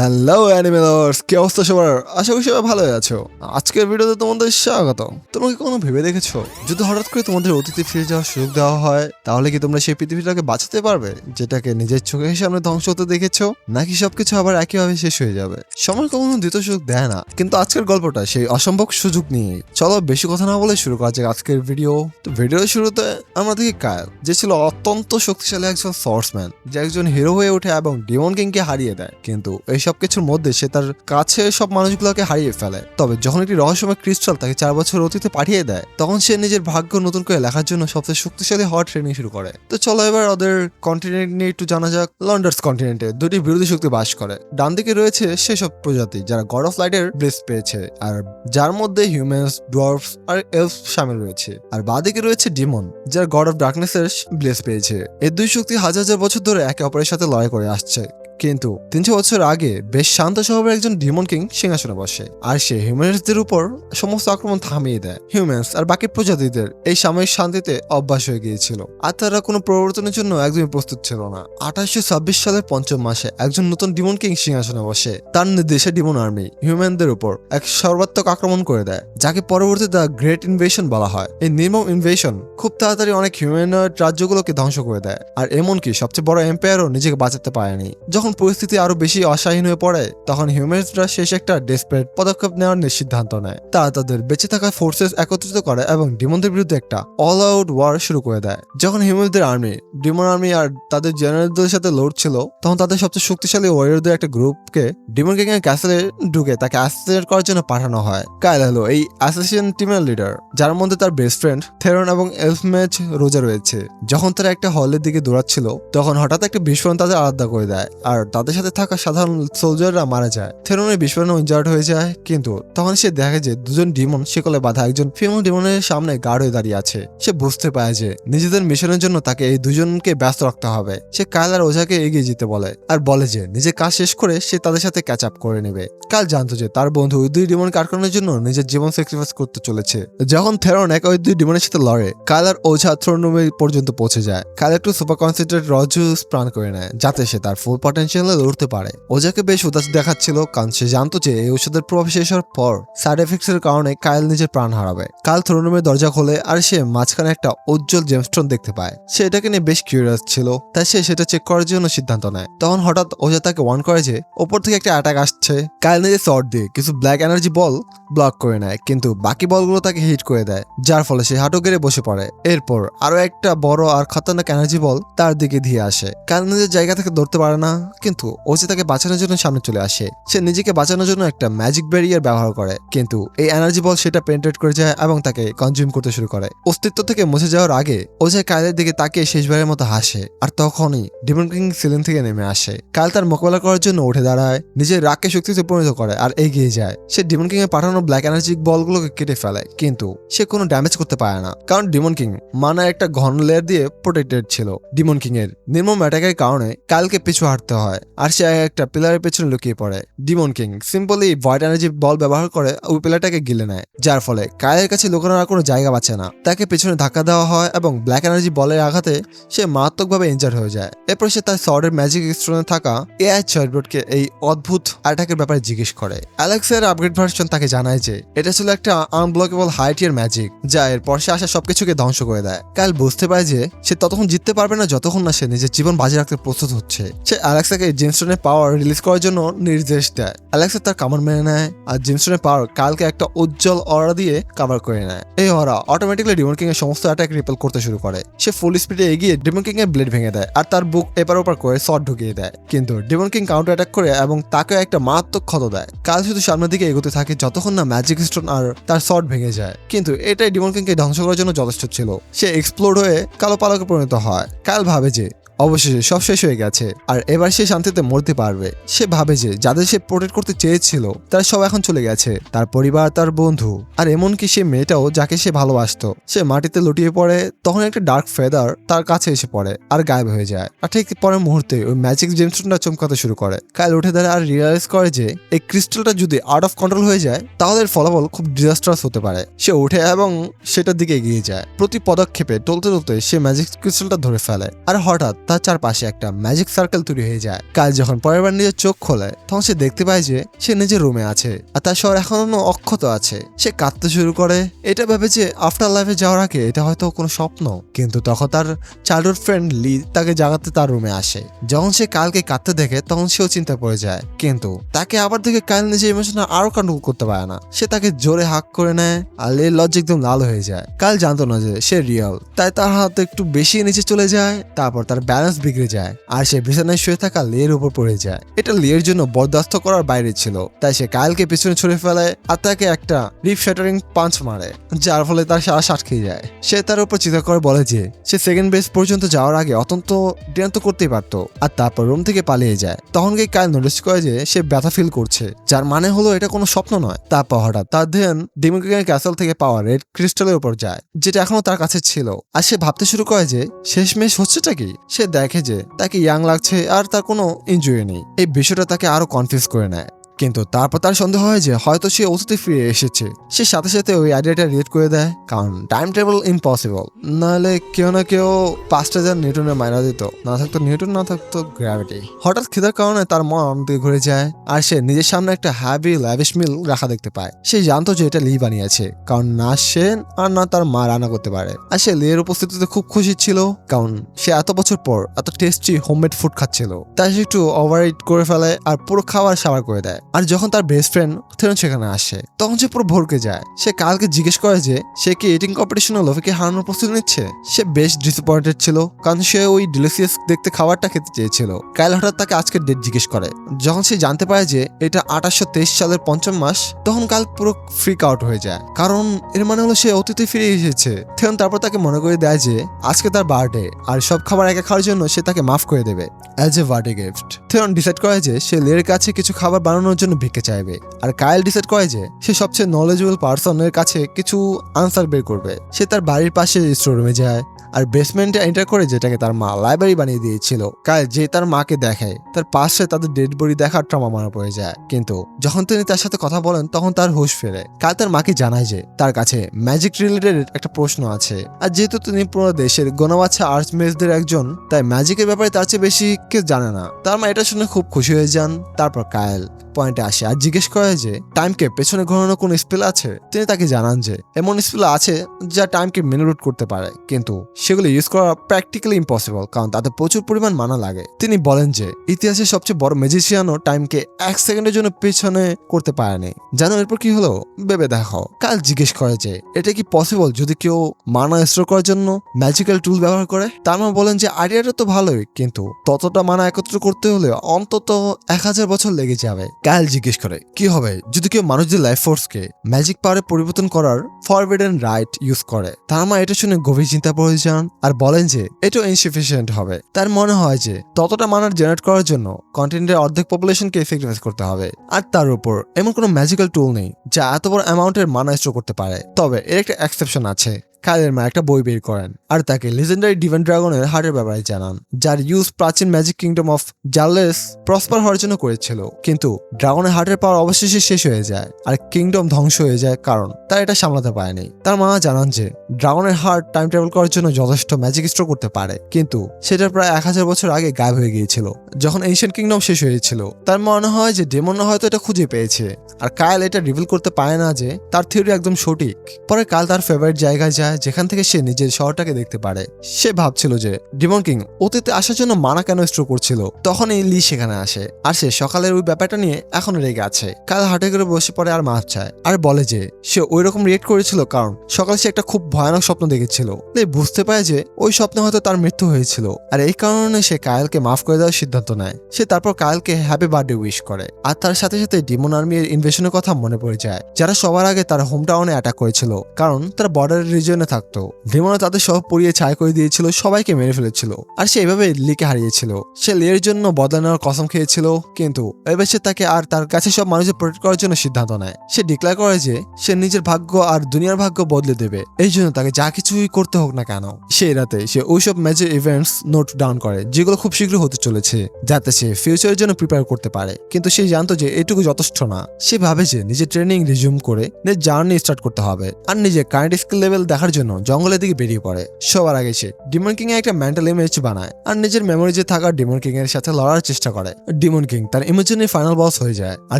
Hello অ্যানিমেলার্স, কি অবস্থা সবার? আশা করি সবাই ভালোই আছো। আজকের ভিডিওতে তোমাদের স্বাগত। তোমরা কি কোনো ভেবে দেখেছো, যদি হঠাৎ করে তোমাদের অতীতে ফিরে যাওয়ার সুযোগ দেওয়া হয়, তাহলে কি তোমরা সেই পৃথিবীটাকে বাঁচাতে পারবে যেটাকে নিজের চোখের সামনে ধ্বংস হতে দেখেছো, নাকি সবকিছু আবার একইভাবে শেষ হয়ে যাবে? সময় কখনো দ্বিতীয় সুযোগ দেয় না, কিন্তু আজকের গল্পটা সেই অসম্ভব সুযোগ নিয়ে। চলো বেশি কথা না বলে শুরু করা যাক আজকের ভিডিও। তো ভিডিওর শুরুতে আমরা দেখি কায়েল, যে ছিল অত্যন্ত শক্তিশালী একজন সোর্সম্যান, যে একজন হিরো হয়ে ওঠে এবং ডিমন কিংকে হারিয়ে দেয়। কিন্তু এই সবকিছুর মধ্যে সে তার কাছে সব মানুষগুলোকে হারিয়ে ফেলে। তবে যখন একটি রহস্যময় ক্রিস্টাল তাকে 4 বছর অতীতে পাঠিয়ে দেয়, তখন সে নিজের ভাগ্য নতুন করে লেখার জন্য সবচেয়ে শক্তিশালী হওয়ার ট্রেনিং শুরু করে। তো চলো এবার ওদের কন্টিনেন্ট নিয়ে একটু জানা যাক। লন্ডার্স কন্টিনেন্টে দুটি বিরোধী শক্তি বাস করে। ডান দিকে রয়েছে সেসব প্রজাতি যারা গড অফ লাইটের ব্লেস পেয়েছে, আর যার মধ্যে হিউম্যানস, ডোয়ার্ফস আর এলফ শামিল রয়েছে। আর বাঁ দিকে রয়েছে ডিমন, যারা গড অফ ডার্কনেসের ব্লেস পেয়েছে। এই দুই শক্তি হাজার হাজার বছর ধরে একে অপরের সাথে লড়াই করে আসছে। কিন্তু 300 বছর আগে বেশ শান্ত স্বভাবের একজন ডিমন কিং সিংহাসনে বসে, আর সে হিউম্যানসদের উপর সমস্ত আক্রমণ থামিয়ে দেয়। হিউম্যানস আর বাকি প্রজাতিদের এই সাময়িক শান্তিতে অভ্যাস হয়ে গিয়েছিল, আর তারা কোনো পরিবর্তনের জন্য একদমই প্রস্তুত ছিল না। 1826 সালের 5ম মাসে একজন নতুন ডিমন কিং সিংহাসনে বসে। তার নির্দেশে ডিমন আর্মি হিউম্যানদের উপর এক সর্বাত্মক আক্রমণ করে দেয়, যাকে পরবর্তীতে দ্য গ্রেট ইনভেশন বলা হয়। এই নির্মম ইনভেশন খুব তাড়াতাড়ি অনেক হিউম্যানয়েড রাজ্যগুলোকে ধ্বংস করে দেয়, আর এমনকি সবচেয়ে বড় এম্পায়ারও নিজেকে বাঁচাতে পারেনি। যখন পরিস্থিতি আরো বেশি অসহায়ীন হয়ে পড়ে, তখন হিউম্যানসরা শেষ একটা ডেসপারেট পদক্ষেপ নেওয়ার সিদ্ধান্ত নেয়। তারা তাদের বেঁচে থাকা ফোর্সেস একত্রিত করে এবং ডিমনদের বিরুদ্ধে একটা অল আউট ওয়ার শুরু করে দেয়। যখন হিউম্যানদের আর্মি ডিমন আর্মি আর তাদের জেনারেলদের সাথে লড়ছিল, তখন তাদের সবচেয়ে শক্তিশালী ওয়ারিয়রদের একটা গ্রুপকে ডিমন কিং এর ক্যাসেলে ঢুকে তাকে অ্যাসাসিনেট করার জন্য পাঠানো হয়। কায়েল হলো এই অ্যাসাসিন টিমের লিডার, যার মধ্যে তার বেস্ট ফ্রেন্ড থেরন এবং এলফমেজ রোজা রয়েছে। যখন তারা একটা হলের দিকে দৌড়াচ্ছিল, তখন হঠাৎ একটা বিস্ফোরণ তাদের আলাদা করে দেয়, আর তাদের সাথে থাকা সাধারণ সোলজাররা মারা যায়। থেরনের বিস্ফোরণে ইনজার্ড হয়ে যায়, কিন্তু তখন সে দেখে যে দুজন ডিমন শিকলে বাঁধা একজন ফিমেল ডিমনের সামনে গার্ড হয়ে দাঁড়িয়ে আছে। সে বুঝতে পারে যে নিজেদের মিশনের জন্য তাকে এই দুজনকে ব্যস্ত রাখতে হবে। সে কায়েল আর ওঝাকে এগিয়ে যেতে বলে, আর বলে যে নিজের কাজ শেষ করে সে তাদের সাথে ক্যাচ আপ করে নেবে। কায়েল জানতো যে তার বন্ধু ওই দুই ডিমনকে আটকানোর জন্য নিজের জীবন স্যাক্রিফাইস করতে চলেছে। যখন থেরন এক ওই দুই ডিমনের সাথে লড়ে, কায়েল আর ওঝা থ্রোন রুমে পর্যন্ত পৌঁছে যায়। কায়েল একটু সুপার কনসেন্ট্রেট রজুস প্রাণ করে নেয়, যাতে সে তার ফুল পটেনশিয়ালে লড়তে পারে। ওঝাকে বেশ উদাস দেখাচ্ছিল, কারণ সে জানতো যে এই ওষুধের প্রভাব শেষ হওয়ার পর সাইড এফেক্টস এর কারণে কায়েল নিজের প্রাণ হারাবে। কায়েল থ্রোন রুমের দরজা খোলে, আর সে মাঝখানে একটা উজ্জ্বল জেমস্টোন দেখতে পায়। সে এটাকে নিয়ে বেশ কিউরিয়াস ছিল, তাই সে সেটা চেক করার জন্য সিদ্ধান্ত নেয়। তখন হঠাৎ ওঝা তাকে ওয়ার্ন করে যে ওপর থেকে একটা অ্যাটাক আসছে। কায়েল নিজের শর্ট দিয়ে কিছু ব্ল্যাক এনার্জি বল ব্লক করে নেয়, কিন্তু বাকি বলগুলো তাকে হিট করে দেয়, যার ফলে সে হাঁটু গেড়ে বসে পড়ে। এরপর আরো একটা বড় আর খতরনাক এনার্জি বল তার দিকে ধেয়ে আসে। কায়েল নিজের জায়গা থেকে ধরতে পারে না, কিন্তু ওঝা তাকে বাঁচানোর জন্য সামনে চলে আসে। সে নিজেকে বাঁচানোর জন্য একটা ম্যাজিক ব্যারিয়ার ব্যবহার করে, কিন্তু এই এনার্জি বল সেটা পেনিট্রেট করে যায় এবং তাকে কনজিউম করতে শুরু করে। অস্তিত্ব থেকে মুছে যাওয়ার আগে ওঝা কায়েলের দিকে তাকিয়ে শেষবারের মতো হাসে, আর তখনই ডিমন কিং সিলিং থেকে নেমে আসে। কায়েল তার মোকাবেলা করার জন্য উঠে দাঁড়ায়, নিজের রাগকে শক্তিতে পরিণত করে আর এগিয়ে যায়। সে ডিমন কিং এর পাঠানো ব্ল্যাক এনার্জি বলগুলোকে কেটে ফেলে, কিন্তু সে কোনো ড্যামেজ করতে পারে না, কারণ ডিমন কিং মানা একটা ঘন লেয়ার দিয়ে প্রোটেক্টেড ছিল। ডিমন কিং এর নির্মম অ্যাটাকের কারণে কায়েলকে পিছু হাঁটতে হয়, আর সে একটা পিলারের পেছনে লুকিয়ে পড়ে। Demon king simply void energy ball ব্যবহার করে ওই পিলারটাকে গিলে নেয়, যার ফলে কায়েলের কাছে লুকানোর আর কোনো জায়গা বাঁচে না। তাকে পেছনে ধাক্কা দেওয়া হয় এবং ব্ল্যাক এনার্জি বলের আঘাতে সে মারাত্মকভাবে ইনজার্ড হয়ে যায়। এরপর সে তার সর্ডের ম্যাজিক স্টোনে থাকা এআই চ্যাটবটকে এই অদ্ভুত অ্যাটাকের ব্যাপারে জিজ্ঞেস করে। অ্যালেক্সের আপগ্রেড ভার্সন তাকে জানায় যে এটা ছিল একটা আনব্লকেবল হাই টিয়ার ম্যাজিক, যা এরপর সে আসা সবকিছুকে ধ্বংস করে দেয়। কায়েল বুঝতে পারে যে সে ততক্ষণ জিততে পারবে না যতক্ষণ না সে নিজের জীবন বাজি রাখতে প্রস্তুত হচ্ছে। সে অ্যালেক্সাকে জেমস্টোনের পাওয়ার রিলিজ করার জন্য নির্দেশ দেয়। অ্যালেক্সা তার কামড় মেনে নেয়, আর জেমস্টোনের পাওয়ার কালকে একটা উজ্জ্বল অরা দিয়ে কভার করে নেয়। এই অরা অটোমেটিক্যালি ডিমন কিং এর সমস্ত অ্যাটাক রিপেল করতে শুরু করে। সে ফুল স্পিডে এগিয়ে ডিমন কিং এর ব্লেড ভেঙে দেয়, আর তার বুক এপার ওপার করে শট ঢুকিয়ে দেয়। কিন্তু ডিমন কিং কাউন্টার অ্যাটাক করে এবং তাকে একটা মারাত্মক ক্ষত দেয়। কাল শুধু সামনের দিকে এগোতে থাকে যতক্ষণ না ম্যাজিক স্টোন আর তার শট ভেঙে যায়, কিন্তু এটাই ডিমন কিংকে ধ্বংস করার জন্য যথেষ্ট ছিল। সে এক্সপ্লোড হয়ে কালো পালকে পরিণত হয়। কাল ভাবে যে অবশেষে সব শেষ হয়ে গেছে, আর এবার সে শান্তিতে মরতে পারবে। সে ভাবে যে যাদের সে প্রোটেক্ট করতে চেয়েছিল তারা সব এখন চলে গেছে, তার পরিবার, তার বন্ধু, আর এমনকি সে মেয়েটাও যাকে সে ভালোবাসতো। সে মাটিতে লুটিয়ে পড়ে, তখন একটা ডার্ক ফেদার তার কাছে এসে পড়ে আর গায়েব হয়ে যায়। আর ঠিক পরের মুহূর্তে ওই ম্যাজিক জেমস্টোনটা চমকাতে শুরু করে। কায়েল উঠে দাঁড়ায় আর রিয়েলাইজ করে যে এই ক্রিস্টালটা যদি আউট অফ কন্ট্রোল হয়ে যায় তাহলে এর ফলাফল খুব ডিজাস্টারাস হতে পারে। সে উঠে এবং সেটার দিকে এগিয়ে যায়। প্রতি পদক্ষেপে টলতে টলতে সে ম্যাজিক ক্রিস্টালটা ধরে ফেলে, আর হঠাৎ তার চারপাশে একটা ম্যাজিক সার্কেল তৈরি হয়ে যায়। কাল যখন পরের বার নিজের চোখ খোলে তখন সে দেখতে পায় যে সে নিজের রুমে আছে আর তার শহর এখনো অক্ষত আছে। সে কাঁদতে শুরু করে, এটা ভেবে যে আফটার লাইফে যাওয়ার আগে এটা হয়তো কোনো স্বপ্ন। কিন্তু তখন তার চাইল্ডহুড ফ্রেন্ড লি তাকে জাগাতে তার রুমে আসে। যখন সে কালকে কাঁদতে দেখে তখন সেও চিন্তা পড়ে যায়, কিন্তু তাকে আবার দেখে কাল নিজে ইমোশনাল আরো কন্ট্রোল করতে পারে না। সে তাকে জোরে হাক করে নেয় আর লির লজ্জা একদম লাল হয়ে যায়। কাল জানতো না যে সে রিয়েল, তাই তার হাত একটু বেশি নিচে চলে যায়। তারপর তার ব্যালেন্স বিগড়ে যায় আর সে বিছানায় শুয়ে থাকা লির উপর পড়ে যায়। এটা লির জন্য বরদাস্ত করার বাইরে ছিল, তাই সে কালকে পিছনে ছুড়ে ফেলে আর তাকে একটা রিপ শ্যাটারিং পাঞ্চ মারে, যার ফলে তার সারা শ্বাস খেয়ে যায়। সে তার উপর চিৎকার করে বলে যে সে সেকেন্ড বেস পর্যন্ত যাওয়ার আগে অত্যন্ত ডিনার তো করতেই পারতো, আর তারপর রুম থেকে পালিয়ে যায়। তখন গিয়ে কাল নোটিস করে যে সে ব্যথা ফিল করছে, যার মানে হলো এটা কোনো স্বপ্ন নয়। তারপর হঠাৎ তার ধ্যান ডেমন কিংয়ের ক্যাসেল থেকে পাওয়া রেড ক্রিস্টালের উপর যায়, যেটা এখনো তার কাছে ছিল। আর সে ভাবতে শুরু করে যে শেষমেশ হচ্ছেটা কি। সে দেখে যে তাকে ইয়াং লাগছে আর তার কোনো ইনজুরি নেই। এই বিষয়টা তাকে আরো কনফিউজ করে নেয়। কিন্তু তারপর তার সন্দেহ হয় যে হয়তো সে অতীতে ফিরে এসেছে। সে সাথে সাথে ওই আইডিয়াটা রিলেট করে দেয়, কারণ টাইম ট্রাভেল ইম্পসিবল। নাহলে কেউ না কেউ 5,000 নিউটনের মাইনা দিত, না থাকতো নিউটন, না থাকতো গ্র্যাভিটি। হঠাৎ খিদার কারণে তার মন দিকে ঘুরে যায় আর সে নিজের সামনে একটা হ্যাভি ল্যাভিশ মিল রাখা দেখতে পায়। সে জানতো যে এটা লি বানিয়েছে, কারণ না সে আর না তার মা রান্না করতে পারে। আর সে লির উপস্থিতিতে খুব খুশি ছিল, কারণ সে এত বছর পর এত টেস্টি হোমমেড ফুড খাচ্ছিল। তাই সে একটু ওভার ইট করে ফেলে আর পুরো খাবার সাবার করে দেয়। আর যখন তার বেস্ট ফ্রেন্ড থেরন সেখানে আসে তখন সে পুরো ভরকে যায়। সে কালকে জিজ্ঞেস করে যে সে কি ইটিং কম্পিটিশনে লোফিকে হারানোর প্রস্তুতি নিচ্ছে। সে বেশ ডিসঅ্যাপয়েন্টেড ছিল, কারণ সে ওই ডিলিশিয়াস দেখতে খাবারটা খেতে চেয়েছিল। কাইল হঠাৎ তাকে আজকের ডেট জিজ্ঞেস করে। যখন সে জানতে পারে যে এটা 1823 সালের 5ম মাস, তখন কাল পুরো ফ্রিক আউট হয়ে যায়, কারণ এর মানে হলো সে অতীতে ফিরে এসেছে। থেরন তারপর তাকে মনে করে দেয় যে আজকে তার বার্থডে আর সব খাবার একা খাওয়ার জন্য সে তাকে মাফ করে দেবে as a birthday gift. Theron decide করে যে সে লির কাছে কিছু খাবার বানানোর জন্য ভিক্ষে চাইবে, আর কাইল ডিসাইড করে যে সে সবচেয়ে নলেজেবল পার্সনের কাছে কিছু আনসার বের করবে। সে তার বাড়ির পাশে স্টোররুমে যায় আর বেসমেন্টে এন্টার করে, যেটাকে তার মা লাইব্রেরি বানিয়ে দিয়েছিল। কাইল যে তার মাকে দেখে, তার পাশে তাদের ডেড বডি দেখার ট্রমা মারা পড়ে যায়। কিন্তু যখন তিনি তার সাথে কথা বলেন তখন তার হুঁশ ফেরে। কাইল তার মাকে জানায় যে তার কাছে ম্যাজিক রিলেটেড একটা প্রশ্ন আছে, আর যেহেতু তিনি পুরো দেশের গোনাবাচ্চা আর্চমেজদের একজন, তাই ম্যাজিকের ব্যাপারে তার চেয়ে বেশি কেউ জানে না। তার মা এটা শুনে খুব খুশি হয়ে যান। তারপর কাইল পয়েন্টে আসে আর জিজ্ঞেস করে যে টাইমকে পেছনে ঘোরানোর কোন স্পেল আছে। তিনি তাকে জানান যে এমন স্পেল আছে যা টাইমকে ম্যানিপুলেট করতে পারে, কিন্তু সেগুলো ইউজ করা প্র্যাকটিক্যালি ইম্পসিবল, কারণ তাতে প্রচুর পরিমাণ মানা লাগে। তিনি বলেন যে ইতিহাসের সবচেয়ে বড় ম্যাজিশিয়ানও টাইমকে 1 সেকেন্ডের জন্য পেছনে করতে পারেনি। জানো এরপর কি হলো? ভেবে দেখো। কাল জিজ্ঞেস করে যে এটা কি পসিবল যদি কেউ মানা স্টোর করার জন্য ম্যাজিক্যাল টুল ব্যবহার করে। তার মা বলেন যে আইডিয়াটা তো ভালোই, কিন্তু ততটা মানা একত্র করতে হলে অন্তত 1000 বছর লেগে যাবে। কাইল জিজ্ঞেস করে কি হবে যদি কেউ মানুষদের লাইফ ফোর্সকে ম্যাজিক পাওয়ারে পরিবর্তন করার ফরবিডেন রাইট ইউজ করে। তার মা এটা শুনে গভীর চিন্তা পড়ে যান আর বলেন যে এটাও ইনসাফিসিয়েন্ট হবে। তার মনে হয় যে ততটা মানার জেনারেট করার জন্য কন্টিনেন্টের অর্ধেক পপুলেশনকে স্যাক্রিফাইস করতে হবে, আর তার উপর এমন কোনো ম্যাজিক্যাল টুল নেই যা এত বড় অ্যামাউন্টের মানা স্টোর করতে পারে। তবে এর একটা এক্সেপশন আছে। কাইলের মা একটা বই বের করেন আর তাকে লিজেন্ডারি ডিভাইন ড্রাগনের হার্টের ব্যাপারে জানান, যার ইউজ প্রাচীন ম্যাজিক কিংডম অফ জার্লেস প্রসপার হওয়ার জন্য করেছিল। কিন্তু ড্রাগনের হার্টের পাওয়ার অবশেষে শেষ হয়ে যায় আর কিংডম ধ্বংস হয়ে যায়, কারণ তারা এটা সামলাতে পারেনি। তার মা জানান যে ড্রাগনের হার্ট টাইম ট্রাভেল করার জন্য যথেষ্ট ম্যাজিক স্টোর করতে পারে, কিন্তু সেটা প্রায় 1000 বছর আগে গায়েব হয়ে গিয়েছিল যখন এনশিয়েন্ট কিংডম শেষ হয়েছিল। তার মনে হয় যে ডেমন হয়তো এটা খুঁজে পেয়েছে, আর কাইল এটা রিভিল করতে পারে না যে তার থিওরি একদম সঠিক। পরে কাল তার ফেভারিট জায়গায় যায় যেখান থেকে সে নিজের শহরটাকে দেখতে পারে। সে ভাবছিল যে ডেমন কিং অতীতে আসার জন্য মানা কেন স্টোর করছিল। তখন এই লি সেখানে আসে আর সে সকালের ওই ব্যাপারটা নিয়ে এখনো রেগে আছে। কাল হাটে করে বসে পড়ে আর মাফ চায় আর বলে যে সে ওই রকম রিয়েক্ট করেছিল কারণ সকালে সে একটা খুব ভয়ানক স্বপ্ন দেখেছিল। বুঝতে পারে যে ওই স্বপ্নে হয়তো তার মৃত্যু হয়েছিল, আর এই কারণে সে কায়েলকে মাফ করে দেওয়ার সিদ্ধান্ত নেয়। সে তারপর কায়েলকে হ্যাপি বার্থডে উইশ করে, আর তার সাথে সাথে ডিমন আর্মির ইনভেশনের কথা মনে পড়ে যায়, যারা সবার আগে তার হোম টাউনে অ্যাটাক করেছিল, কারণ তারা বর্ডারের রিজিয়নে থাকতো। ডিমনও তাদের সব পুড়িয়ে ছাই করে দিয়েছিল, সবাইকে মেরে ফেলেছিল, আর সে এইভাবে লিকে হারিয়েছিল। সে লির জন্য বদলা নেওয়ার কসম খেয়েছিল, কিন্তু এবার সে তাকে আর তার কাছে সব মানুষের প্রোটেক্ট করার জন্য সিদ্ধান্ত নেয়। সে ডিক্লেয়ার করে যে সে নিজের ভাগ্য আর দুনিয়ার ভাগ্য বদলে দেবে, এই জন্য তাকে যা কিছুই করতে হোক না কেন। সেই রাতে সে ওইসব মেজর ইভেন্টস নোট ডাউন করে যেগুলো খুব শীঘ্র হতে চলেছে, যাতে সে ফিউচারের জন্য প্রিপেয়ার করতে পারে। কিন্তু সে জানতো যে এটুকু যথেষ্ট না। সে ভাবে যে নিজের ট্রেনিং রিজিউম করে নিজের জার্নি স্টার্ট করতে হবে, আর নিজের কারেন্ট স্কিল লেভেল দেখার জন্য জঙ্গলের দিকে বেরিয়ে পড়ে। সবার আগে সে ডিমন কিং এর একটা মেন্টাল ইমেজ বানায় আর নিজের মেমোরিজে থাকা ডিমন কিং এর সাথে লড়ার চেষ্টা করে। ডিমন কিং তার ইমেজিনের ফাইনাল বস হয়ে যায়। আর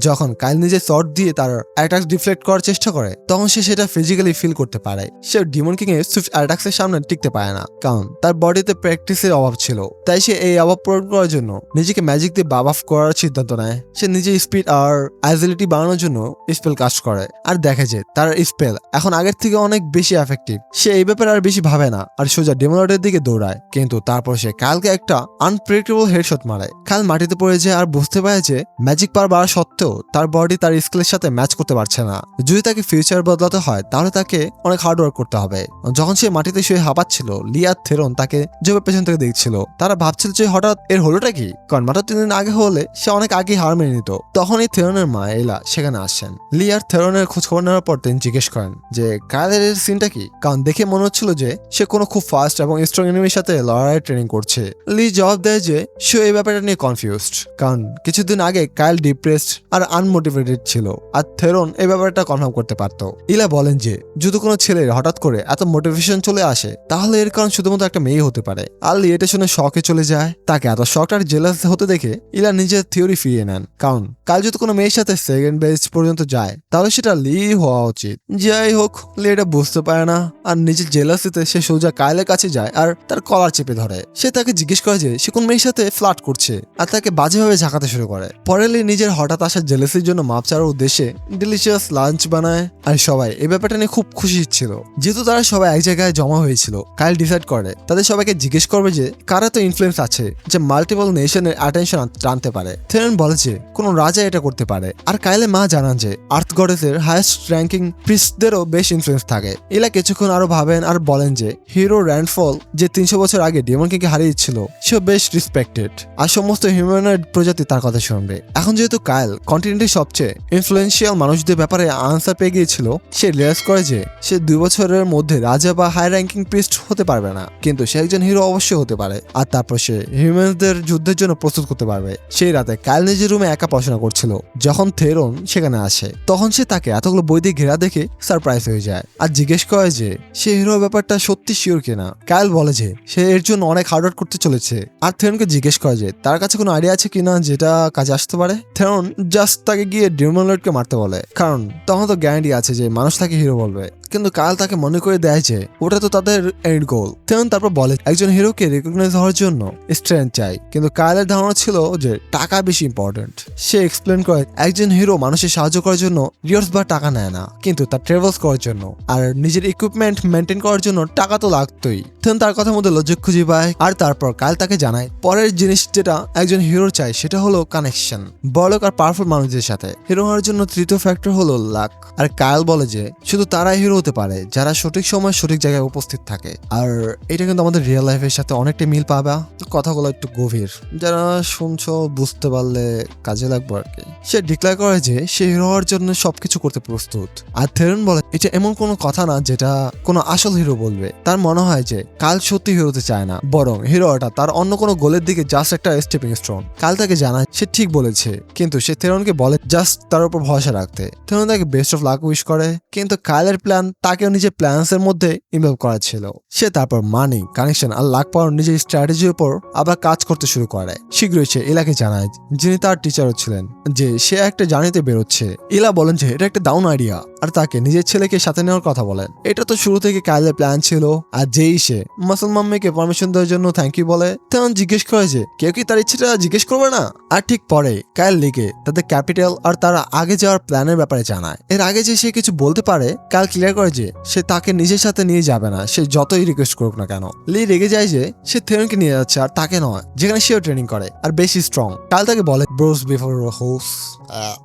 যখন কাইল নিজের শট দিয়ে তার অ্যাটাক ডিফ্লেক্ট করার চেষ্টা করে তখন সে সেটা ফিজিক্যালি ফিল করতে পারে। সে ডিমন কিং এর সুইফট অ্যাটাক্সের সামনে টিকতে পারে না, কারণ তার বডিতে প্র্যাকটিসের অভাব ছিল। তাই সে এই অভাব পূরণ করার জন্য নিজেকে ম্যাজিক দিয়ে বাফ করার সিদ্ধান্ত নেয়। সে নিজের স্পিড আর অ্যাজিলিটি বাড়ানোর জন্য স্পেল কাস্ট করে আর দেখে যে তার স্পেল এখন আগের থেকে অনেক বেশি এফেক্টিভ। সে এই ব্যাপারে আর বেশি ভাবে না আর সোজা ডেমোলটের দিকে দৌড়ায়। কিন্তু তারপর সে কালকে একটা আনপ্রেডিক্টেবল হেডশট মারে। কাল মাটিতে পড়ে যায় আর বুঝতে পারে যে ম্যাজিক পাওয়ার বাড়া সত্ত্বেও তার বডি তার স্কিলের সাথে ম্যাচ করতে পারছে না। যদি তাকে ফিউচার বদলাতে হয় তাহলে তাকে অনেক হার্ড ওয়ার্ক করতে হবে। যখন সে মাটিতে শুয়ে হাঁপাচ্ছিল, লি আর থেরন তাকে জবে পেছন থেকে দেখছিল। তারা ভাবছিল যে হঠাৎ এর হলোটা কি, কারণ মাত্র 3 দিন আগে হলে সে অনেক আগে হার মেনে নিত। তখনই থেরনের মা এলা সেখানে আসেন। লি আর থেরনের খোঁজ খবর নেওয়ার পর তিনি জিজ্ঞেস করেন যে কালের সিনটা কি, কারণ দেখে মনে হচ্ছিল যে সে কোনো খুব ফাস্ট এবং স্ট্রং এনিমির সাথে লড়াই ট্রেনিং করছে। লি জবাব দেয় যে সে এই ব্যাপারটা নিয়ে কনফিউজড, কারণ কিছুদিন আগে কাইল ডিপ্রেসড আর আনমোটিভেটেড ছিল আর থেরন এই ব্যাপারটা কনফার্ম করতে পারত। ইলা বলেন যে যদি কোনো ছেলের হঠাৎ করে এত মোটিভেশন চলে আসে তাহলে এর কারণ শুধুমাত্র একটা মেয়ে হতে পারে। আর লি এটা শুনে শকে চলে যায়। তাকে এত শকড আর জেলাস হতে দেখে ইলা নিজের থিওরি ফিরিয়ে নেন, কারণ কাল যদি কোনো মেয়ের সাথে সেকেন্ড বেস পর্যন্ত যায় তাহলে সেটা লি হওয়া উচিত। যাই হোক, লি এটা বুঝতে পারে না আর নিজের জেলাসিতে সে সোজা কাইলের কাছে যায় আর তার কলার চেপে ধরে। সে তাকে জিজ্ঞেস করে যে সে কোন মেয়ের সাথে ফ্লার্ট করছে আর তাকে বাজেভাবে ঝাঁকাতে শুরু করে। পরে লি নিজের হঠাৎ আসা জেলাসির জন্য মাপ চাওয়ার উদ্দেশ্যে ডিলিশিয়াস লাঞ্চ বানায় আর সবাই এই ব্যাপারটা নিয়ে খুব খুশি ছিল। যেহেতু তারা সবাই এক জায়গায় জমা হয়েছিল, কাইল ডিসাইড করে তাদের সবাইকে জিজ্ঞেস করবে যে কারা তো ইনফ্লুয়েন্স আছে যে মাল্টিপল নেশনের অ্যাটেনশন টানতে পারে। থেরেন বলে যে কোনো রাজা এটা করতে পারে আর কাইলের মা জানান যে আর্থ গডেসের হাইয়েস্ট র্যাঙ্কিং প্রিস্টদেরও বেশ ইনফ্লুয়েন্স থাকে। এলা কিছুক্ষণ আরো ভাবেন আর বলেন যে হিরো র্যান্ডফল যে 300 বছর আগে ডেমন কিংকে হারিয়েছিল সে বেশ রেসপেক্টেড আর সমস্ত হিউম্যানয়েড প্রজাতি তার কথা শুনবে। এখন যেহেতু কাইল কন্টিনেন্টের সবচেয়ে ইনফ্লুয়েন্সিয়াল মানুষদের ব্যাপারে আনসার পেয়ে গিয়েছিল, সে রিয়ালাইজ করে যে সে 2 বছরের মধ্যে রাজা বা হাই র্যাঙ্কিং প্রিস্ট হতে পারবে না, কিন্তু সে একজন হিরো অবশ্যই হতে পারে আর তারপর সে হিউম্যানদের যুদ্ধের জন্য প্রস্তুত করতে পারবে। সেই রাতে কাইল নিজের রুমে একা পড়াশোনা করছিল। যখন থেরন সেখানে আসে তখন সে তাকে এতগুলো বই দিয়ে ঘেরা দেখে সারপ্রাইজ হয়ে যায় আর জিজ্ঞেস করে যে সে হিরো ব্যাপারটা সত্যি শিওর কিনা। কাইল বলে যে সে এর জন্য অনেক হার্ডওয়ার্ক করতে চলেছে আর থেরনকে জিজ্ঞেস করে যে তার কাছে কোনো আইডিয়া আছে কিনা যেটা কাজে আসতে পারে। থেরন জাস্ট তাকে গিয়ে ডেমনলর্ডকে মারতে বলে, কারণ তখন তো গ্যারান্টি আছে যে মানুষ তাকে হিরো বলবে। কিন্তু কাল তাকে মনে করে দেয় যে ওটা তো তাদের এন্ড গোল। থেরন তারপর বলে একজন হিরোকে রিকগনাইজ হওয়ার জন্য স্ট্রেংথ চাই, কিন্তু কাইলের ধারণা ছিল যে টাকা বেশি ইম্পর্টেন্ট। সে এক্সপ্লেন করে একজন হিরো মানুষের সাহায্য করার জন্য রিওয়ার্ডস বা টাকা নেয় না, কিন্তু তার ট্রাভেলস করার জন্য আর নিজের ইকুইপমেন্ট মেনটেন করার জন্য টাকা তো লাগতোই। থেরন তার কথার মধ্যে লজিক খুঁজে পায় আর তারপর কাল তাকে জানায় পরের জিনিস যেটা একজন হিরোর চাই সেটা হলো কানেকশন, বড়লোক আর পাওয়ারফুল মানুষদের সাথে। হিরো হওয়ার জন্য তৃতীয় ফ্যাক্টর হলো লাক। আর কাইল বলে যে শুধু তারাই হিরো হতে পারে যারা সঠিক সময় সঠিক জায়গায় উপস্থিত থাকে। আর এটা কিন্তু আমাদের রিয়েল লাইফের সাথে অনেকটা মিল পাবা। কথাগুলো একটু গভীর, যারা শুনছো বুঝতে পারলে কাজে লাগবে আর কি। সে ডিক্লেয়ার করে যে সে হিরো হওয়ার জন্য সবকিছু করতে প্রস্তুত। আর থেরন বলে এটা এমন কোনো কথা না যেটা কোনো আসল হিরো বলবে। তার মনে হয় যে কাল সত্যি হিরো হতে চায় না, বরং হিরোটা তার অন্য কোনো গোলের দিকে জাস্ট একটা স্টেপিং স্টোন। কাল তাকে জানায় সে ঠিক বলেছে, কিন্তু সে থেরনকে বলে জাস্ট তার উপর ভরসা রাখতে। থেরন তাকে বেস্ট অফ লাক উইশ করে, কিন্তু কাইলের প্ল্যান তাকেও নিজের প্ল্যানস এর মধ্যে ইনভলভ করা ছিল। সে তারপর মানি, কানেকশন আর লাক পাওয়ার নিজের স্ট্র্যাটেজির উপর আবার কাজ করতে শুরু করে। শীঘ্রই সে ইলাকে জানায়, যিনি তার টিচারও ছিলেন, যে সে একটা জার্নিতে বেরোচ্ছে। ইলা বলেন যে এটা একটা দাউন আইডিয়া আর তাকে নিজের ছেলেকে সাথে নেওয়ার কথা বলেন। এটা তো শুরু থেকে কাইলের প্ল্যান ছিল। আর যেই সে মাসল মাম্মিকে পারমিশন দেওয়ার জন্য থ্যাংক ইউ বলে, তখন জিজ্ঞেস করে যে কেউ কি তার ইচ্ছেটা জিজ্ঞেস করবে না। আর ঠিক পরে কাইল লিকে তাদের ক্যাপিটাল আর তারা আগে যাওয়ার প্ল্যানের ব্যাপারে জানায়। এর আগে যে সে কিছু বলতে পারে, কাইল ক্লিয়ার করে যে সে তাকে নিজের সাথে নিয়ে যাবে না, সে যতই রিকোয়েস্ট করুক না কেন। লি রেগে যায় যে সে থেরনকে নিয়ে যাচ্ছে আর তাকে নয়, যেখানে সেও ট্রেনিং করে আর বেশি স্ট্রং। কাল তাকে বলে ব্রোস বিফোর হোস।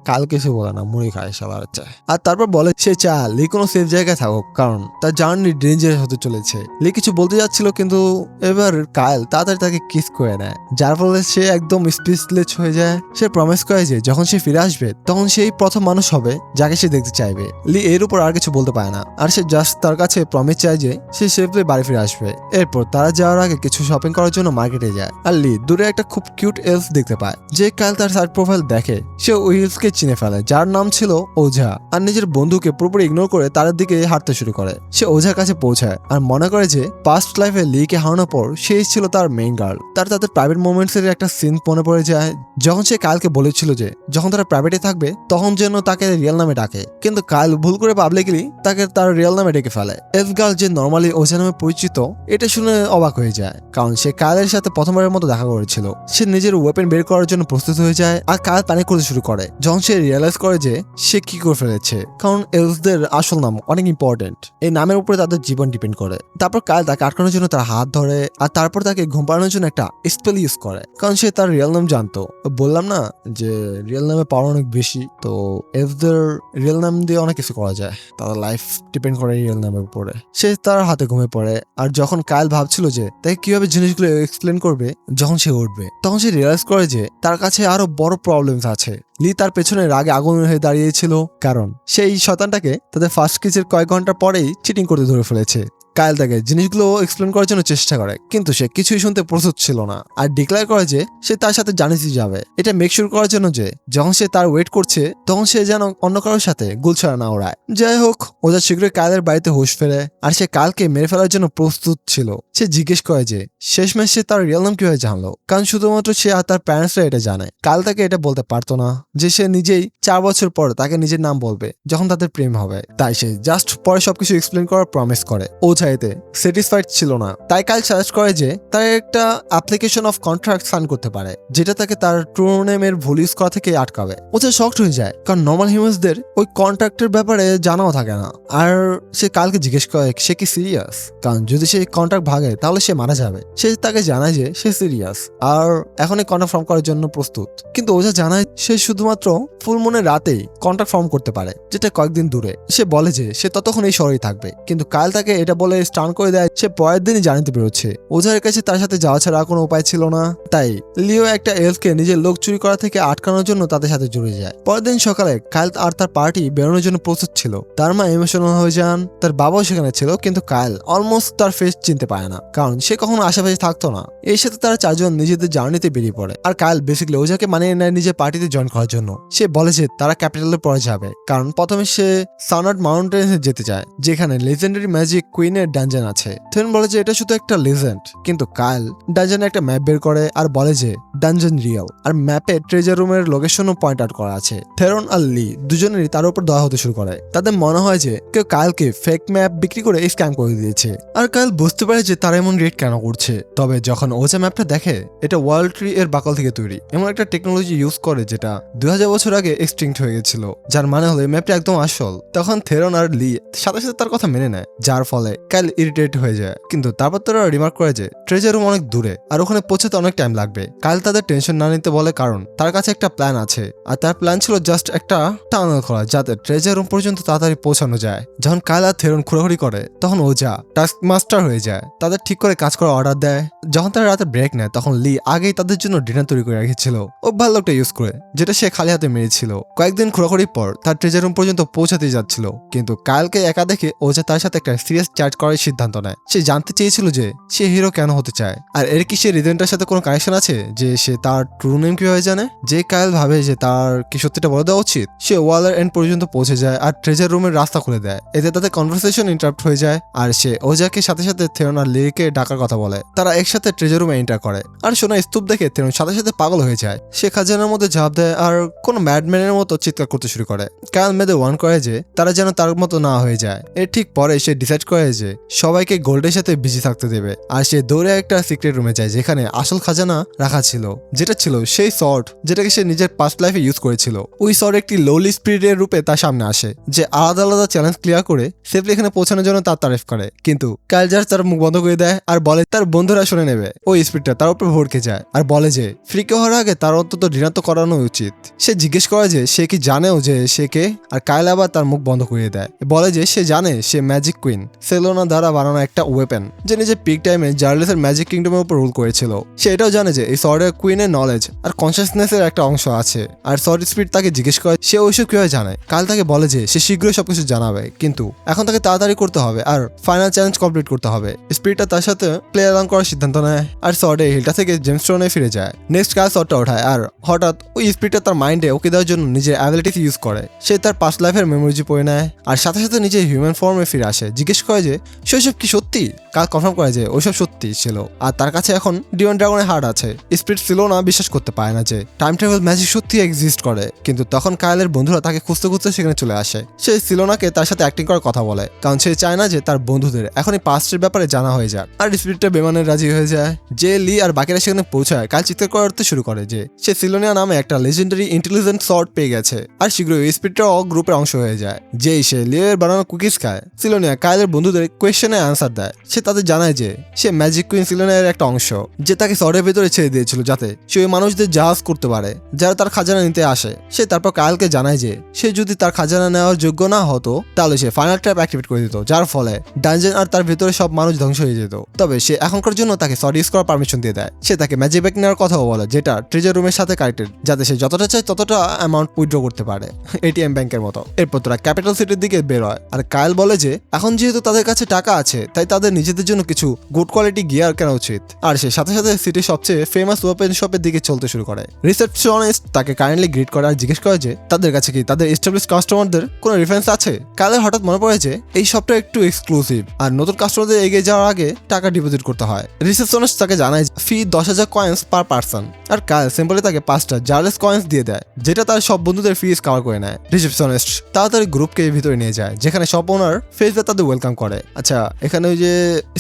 কাল কিছু বলে না, মুড়ি খায় সবার চায়। আর তারপর বলে সে চায় লি কোনো সেফ জায়গায় থাকুক, কারণ তার জার্নি ডেঞ্জারাস হতে চলেছে। লি কিছু বলতে যাচ্ছিল, কিন্তু এবার কাইল তাড়াতাড়ি তাকে কিস করে নেয়, যার ফলে সে একদম স্পিচলেস হয়ে যায়। সে প্রমিস করে যে যখন সে ফিরে আসবে তখন সেই প্রথম মানুষ হবে যাকে সে দেখতে চাইবে। লি এর উপর আর কিছু বলতে পারে না, আর সে জাস্ট তার কাছে প্রমিস চায় যে সে সেফলি বাড়ি ফিরে আসবে। এরপর তারা যাওয়ার আগে কিছু শপিং করার জন্য মার্কেটে যায়। আর লি দূরে একটা খুব কিউট এলফ দেখতে পায়। যে কাইল তার সাইড প্রোফাইল দেখে, সে ওই এলফকে চিনে ফেলে, যার নাম ছিল ওঝা। আর নিজের বন্ধু বন্ধুকে পুরোপুরি ইগনোর করে তার দিকে হাঁটতে শুরু করে। সে ওঝার কাছে পৌঁছায় আর মনে করে যে পাস্ট লাইফে লিকে হারানোর পর সেই ছিল তার মেইন গার্ল। তাদের প্রাইভেট মোমেন্টস এর একটা সিন মনে পড়ে যায় যখন সে কালকে বলেছিল যে যখন তারা প্রাইভেটে থাকবে তখন যেন তাকে রিয়েল নামে ডাকে, কিন্তু কাল ভুল করে পাবলিকলি তাকে তার রিয়েল নামে ডেকে ফেলে। এফ গার্ল যে নর্মালি ওঝা নামে পরিচিত এটা শুনে অবাক হয়ে যায়, কারণ সে কালের সাথে প্রথমবারের মতো দেখা করেছিল। সে নিজের ওয়েপেন বের করার জন্য প্রস্তুত হয়ে যায় আর কাল প্যানিক করতে শুরু করে যখন সে রিয়েলাইজ করে যে সে কি করে ফেলেছে, কারণ এলসদের আসল নাম অনেক ইম্পর্টেন্ট, এই নামের উপরে তাদের জীবন ডিপেন্ড করে। তারপর কাল তাকে আটকানোর জন্য তার হাত ধরে আর তারপর তাকে ঘুম পাড়ানোর জন্য একটা স্পেল ইউজ করে, কারণ সে তার রিয়েল নাম জানতো। বললাম না যে রিয়েল নামে পাওয়ার অনেক বেশি, তো এলসদের রিয়েল নাম দিয়ে অনেক কিছু করা যায়, তাদের লাইফ ডিপেন্ড করে রিয়েল নামের উপরে। সে তার হাতে ঘুমিয়ে পড়ে আর যখন কাল ভাবছিল যে তাকে কিভাবে জিনিসগুলো এক্সপ্লেন করবে যখন সে উঠবে, তখন সে রিয়েলাইজ করে যে তার কাছে আরো বড় প্রবলেমস আছে। লি তার পেছনে রাগে আগুন হয়ে দাঁড়িয়েছিল, কারণ সেই শয়তানটাকে তাদের ফার্স্ট কিসের কয়েক ঘন্টা পরেই চিটিং করতে ধরে ফেলেছে। কায়েল তাকে জিনিসগুলো এক্সপ্লেন করার জন্য চেষ্টা করে, কিন্তু সে কিছুই শুনতে প্রস্তুত ছিল না আর ডিক্লেয়ার করে যে সে তার সাথে জানিসই যাবে, এটা মেক শিওর করার জন্য যে যখন সে তার ওয়েট করছে তখন সে যেন অন্য কারোর সাথে গুলছাড়া না ওড়ায়। যাই হোক, ওজা শীঘ্রই কায়েলের বাড়িতে হুঁশ ফেরে আর সে কালকে মেরে ফেলার জন্য প্রস্তুত ছিল। সে জিজ্ঞেস করে যে শেষমেশ সে তার রিয়েল নাম কিভাবে জানলো, কারণ শুধুমাত্র সে আর তার প্যারেন্টসরা এটা জানে। কাল তাকে এটা বলতে পারতো না যে সে নিজেই 4 বছর পর তাকে নিজের নাম বলবে যখন তাদের প্রেম হবে, তাই সে জাস্ট পরে সবকিছু এক্সপ্লেন করার প্রমিস করে। ওঝা এতে স্যাটিসফাইড ছিল না, তাই কাল সাজেস্ট করে যে তার একটা অ্যাপ্লিকেশন অফ কন্ট্রাক্ট সাইন করতে পারে যেটা তাকে তার ট্রু নেমের ভুল ইউজ করা থেকে আটকাবে। ওঝা শকড হয়ে যায়, কারণ নর্মাল হিউম্যানসদের ওই কন্ট্রাক্টের ব্যাপারে জানাও থাকে না। আর সে কালকে জিজ্ঞেস করে সে কি সিরিয়াস, কারণ যদি সে কন্ট্রাক্ট ভাগে তাহলে সে মারা যাবে। সে তাকে জানায় যে সে সিরিয়াস আর এখনই কন্ট্রাক্ট ফর্ম করার জন্য প্রস্তুত, কিন্তু ওঝা জানায় সে শুধুমাত্র ফুল মুনের রাতেই কন্ট্রাক্ট ফর্ম করতে পারে, যেটা কয়েকদিন দূরে। সে বলে যে সে ততক্ষণ এই শহরেই থাকবে, কিন্তু কাল তাকে এটা বলে স্টান করে দেয় সে পরের দিনই জানিতে বেরোচ্ছে। ওঝার কাছে তার সাথে যাওয়া ছাড়া কোনো উপায় ছিল না, তাই লিও একটা এলফকে নিজের লোক চুরি করা থেকে আটকানোর জন্য তাদের সাথে জুড়ে যায়। পরের দিন সকালে কাল আর তার পার্টি বেরোনোর জন্য প্রস্তুত ছিল। তার মা ইমোশনাল হয়ে যান, তার বাবাও সেখানে ছিল, কিন্তু কায়েল অলমোস্ট তার ফেস চিনতে পারে না, কারণ সে কখনো আশেপাশে থাকতো না। এই সাথে তারা চারজন নিজেদের জার্নিতে বেরিয়ে পড়ে আর কায়েল বেসিক্যালি ওঝাকে মানিয়ে নেয় নিজের পার্টিতে জয়েন করার জন্য। সে বলে যে তারা ক্যাপিটালে পরে যাবে, কারণ প্রথমে সে সানাট মাউন্টেনে যেতে চায় যেখানে লেজেন্ডারি ম্যাজিক কুইনের ডানজেন আছে। থেরন বলে যে এটা শুধু একটা লেজেন্ড, কিন্তু কায়েল ডানজেনে একটা ম্যাপ বের করে আর বলে যে ডানজেন রিয়েল, আর ম্যাপে ট্রেজার রুমের লোকেশনও পয়েন্ট আউট করা আছে। থেরন আর লি দুজনেরই তার উপর দয়া হতে শুরু করে। তাদের মনে হয় যে কেউ কায়েলকে ফেক ম্যাপ বিক্রি করে স্ক্যাম করে দিয়েছে, আর কায়েল বুঝতে পারে যে তারা এমন রেট কেন করছে। তবে যখন ওঝা ম্যাপটা দেখে এটা ওয়ার্ল্ড ট্রি এর বাকল থেকে তৈরি, এমন একটা টেকনোলজি ইউজ করে যেটা 2000 বছর আগে এক্সটিংক্ট হয়ে গেছিল, যার মানে হলো এই ম্যাপটা একদম আসল। তখন থেরন আর লি সাথে সাথে তার কথা মেনে নেয়, যার ফলে কায়েল ইরিটেট হয়ে যায়। কিন্তু তারপর তারা রিমার্ক করে যে ট্রেজার রুম অনেক দূরে আর ওখানে পৌঁছাতে অনেক টাইম লাগবে। কায়েল তাদের টেনশন না নিতে বলে, কারণ তার কাছে একটা প্ল্যান আছে, আর তার প্ল্যান ছিল জাস্ট একটা টানেল খোলা যাতে ট্রেজার রুম পর্যন্ত তাড়াতাড়ি পৌঁছানো যায়। যখন কায়েল আর থেরন ঘোরাঘুরি করে তখন ওঝা টাস্ক মাস্টার হয়ে যায়, তাদের ঠিক করে কাজ করার অর্ডার দেয়। যখন তারা রাতে ব্রেক নেয় তখন লি আগেই তাদের জন্য ডিনার তৈরি করে রেখেছিল ও ভালো লোকটা ইউজ করে, যেটা সে খালি হাতে মেরেছিল। কয়েকদিন ঘোরাঘুরির পর তার ট্রেজার রুম পর্যন্ত পৌঁছাতে যাচ্ছিল, কিন্তু কায়েলকে একা দেখে ওঝা তার সাথে একটা সিরিয়াস চার্জ করার সিদ্ধান্ত নেয়। সে জানতে চেয়েছিল যে সে হিরো কেন হতে চায়, আর এর কি সে রিজেন্টের সাথে কোনো কানেকশন আছে যে সে তার ট্রু নেম কিভাবে জানে। যে কায়েল ভাবে যে তার কি সত্যিটা বলে দেওয়া উচিত, সে ওয়ালের এন্ড পর্যন্ত পৌঁছে যায় আর ট্রেজার রুমের রাস্তা খুলে দেয়। এতে তাদের কনভারসেশন ইন্টারাপ্ট হয়ে যায় আর সে ওঝাকে সাথে সাথে থেরন আর লিকে ডাকার কথা বলে। তারা একসাথে ট্রেজার রুমে এন্টার করে আর সোনা স্তূপ দেখে থেরন সাথে সাথে পাগল হয়ে যায়। সে খাজানার মধ্যে ঝাঁপ দেয় আর কোনো ম্যাডম্যানের মতো চিৎকার করতে শুরু করে। কায়েল মেয়েদের ওয়ার্ন করে যে তারা যেন তার মতো না হয়ে যায়। এর ঠিক পরে সে ডিসাইড করে যে সবাইকে গোল্ডের সাথে বিজি থাকতে দেবে, আর সে দৌড়ে একটা সিক্রেট রুমে যায় যেখানে আসল খাজানা রাখা ছিল, যেটা ছিল সেই সর্ট যেটাকে সে নিজের পাস্ট লাইফে ইউজ করেছিল। ওই সর্ট একটি লোলি স্পিরিটের রূপে তার সামনে আসে, যে আলাদা আলাদা চ্যালেঞ্জ ক্লিয়ার করে সেফলি এখানে পৌঁছানোর জন্য তার তারিফ করে। কিন্তু কায়েল জাস্ট তার মুখ বন্ধ করে দেয় আর বলে তার বন্ধুরা শুনে নেবে। ওই স্পিরিটটা তার উপর ভরকে যায় আর বলে যে ফ্রিকে হওয়ার আগে তার অন্তত ডিনার তো করানো উচিত। সে জিজ্ঞেস করে যে সে কি জানেও যে সে কে, আর কায়েল আবার তার মুখ বন্ধ করে দেয়, বলে যে সে জানে সে ম্যাজিক কুইন সেলোনা সিলোনা দ্বারা বানানো একটা ওয়েপেন, যে নিজের পিক টাইমে জার্লেসের ম্যাজিক কিংডমের উপর রুল করেছিল। সে এটাও জানে যে এই সর্ডের কুইনের নলেজ আর কনসিয়াসনেসের একটা অংশ আছে। আর সর্ড স্পিরিট তাকে জিজ্ঞেস করে সে ওইসব কিভাবে জানে। কাল তাকে বলে যে সে শীঘ্রই সবকিছু জানাবে, কিন্তু এখন তাকে তাড়াতাড়ি করতে হবে আর ফাইনাল চ্যালেঞ্জ কমপ্লিট করতে হবে। স্পিরিটটা তার সাথে প্লে অ্যালং করার সিদ্ধান্ত নেয় আর সর্ডে হিলটা থেকে জেমস্টোনে ফিরে যায়। নেক্সট কাল সর্ডটা ওঠায় আর হঠাৎ ওই স্পিরিটটা তার মাইন্ডে ওকে দেওয়ার জন্য নিজের অ্যাবিলিটিস ইউজ করে। সে তার পাস্ট লাইফের মেমোরিজি পড়ে নেয় আর সাথে সাথে নিজের হিউম্যান ফর্মে ফিরে আসে। জিজ্ঞেস করে যে সে ওইসব কি সত্যি। কাল কনফার্ম করে যে ওইসব সত্যি ছিল আর তার কাছে এখন ডিমন ড্রাগনের হার্ট আছে। স্পিরিট সিলোনা বিশ্বাস করতে পারে না যে টাইম ট্রাভেল ম্যাজিক সত্যি এক্সিস্ট করে, কিন্তু তখন কায়েলের বন্ধুরা তাকে খুঁজতে খুঁজতে সেখানে চলে আসে। সে সিলোনাকে তার সাথে অ্যাক্টিং করার কথা বলে, কারণ সে চায় না যে তার বন্ধুদের এখনই পাস্টের ব্যাপারে জানা হয়ে যাক। আর স্পিরিটটা বেমানে রাজি হয়ে যায়। যে লি আর বাকিরা সেখানে পৌঁছায়, কাল চিৎকার করতে শুরু করে যে সে সিলোনিয়া নামে একটা লেজেন্ডারি ইন্টেলিজেন্ট সর্ট পেয়ে গেছে। আর শীঘ্রই এই স্পিরিটটাও গ্রুপের অংশ হয়ে যায়। যেই সে লিয়ের বানানো কুকিজ খায়, সিলোনিয়া কায়েলের বন্ধুদের কোয়েশ্চেনে আনসার দেয়। সে তাদের জানায় যে সে ম্যাজিক কুইন সিলোনিয়ার একটা অংশ, যে তাকে সর্ডের ভেতরে ছেড়ে দিয়েছিল যাতে সে ওই মানুষদের জাহাজ করতে পারে যারা তার খাজানা নিতে আসে। সে তারপর কায়েলকে জানায় যে সে যদি তার খাজানা নেওয়ার যোগ্য না হতো তাহলে সে ফাইনাল ট্র্যাপ অ্যাক্টিভেট করে দিত, যার ফলে ডানজেন আর তার ভেতরে সব মানুষ ধ্বংস হয়ে যেত। তবে সে এখনকার জন্য তাকে সর্ড ইউজ করার পারমিশন দিয়ে দেয়। সে তাকে ম্যাজিক ব্যাগ নেওয়ার কথাও বলে, যেটা ট্রেজার রুমের সাথে কানেক্টেড, যাতে সে যতটা চায় ততটা অ্যামাউন্ট উইথড্র করতে পারে, এটিএম ব্যাংকের মতো। এরপর তারা ক্যাপিটাল সিটির দিকে বের হয় আর কায়েল বলে যে এখন যেহেতু তাদের কাছে টাকা আছে তাই তাদের নিজেদের জন্য কিছু গুড কোয়ালিটি গিয়ার কেনা উচিত। আর সে সাথে সাথে সিটির সবচেয়ে ফেমাস ওপেন শপের দিকে চলতে শুরু করে। রিসেপশনিস্ট তাকে কাইন্ডলি গ্রিট করে আর জিজ্ঞেস করে যে তাদের কাছে কি তাদের এস্টাবলিশ কাস্টমারদের কোনো রেফারেন্স আছে। কালের হঠাৎ মনে পড়ে যে এই শপটা একটু এক্সক্লুসিভ আর নতুন কাস্টমারদের এগিয়ে যাওয়ার আগে টাকা ডিপোজিট করতে হয়। রিসেপশনিস্ট তাকে জানায় ফি 10,000 কয়েন্স পার পার্সন। আর কাল সিম্পলি তাকে 5টা জার্লেস কয়েন্স দিয়ে দেয়, যেটা তার সব বন্ধুদের ফিস কভার করে নেয়। রিসেপশনিস্ট তাড়াতাড়ি গ্রুপকে ভিতরে নিয়ে যায়, যেখানে সব ওনার ফেসবে তাদের ওয়েলকাম করে। আচ্ছা, এখানে ওই যে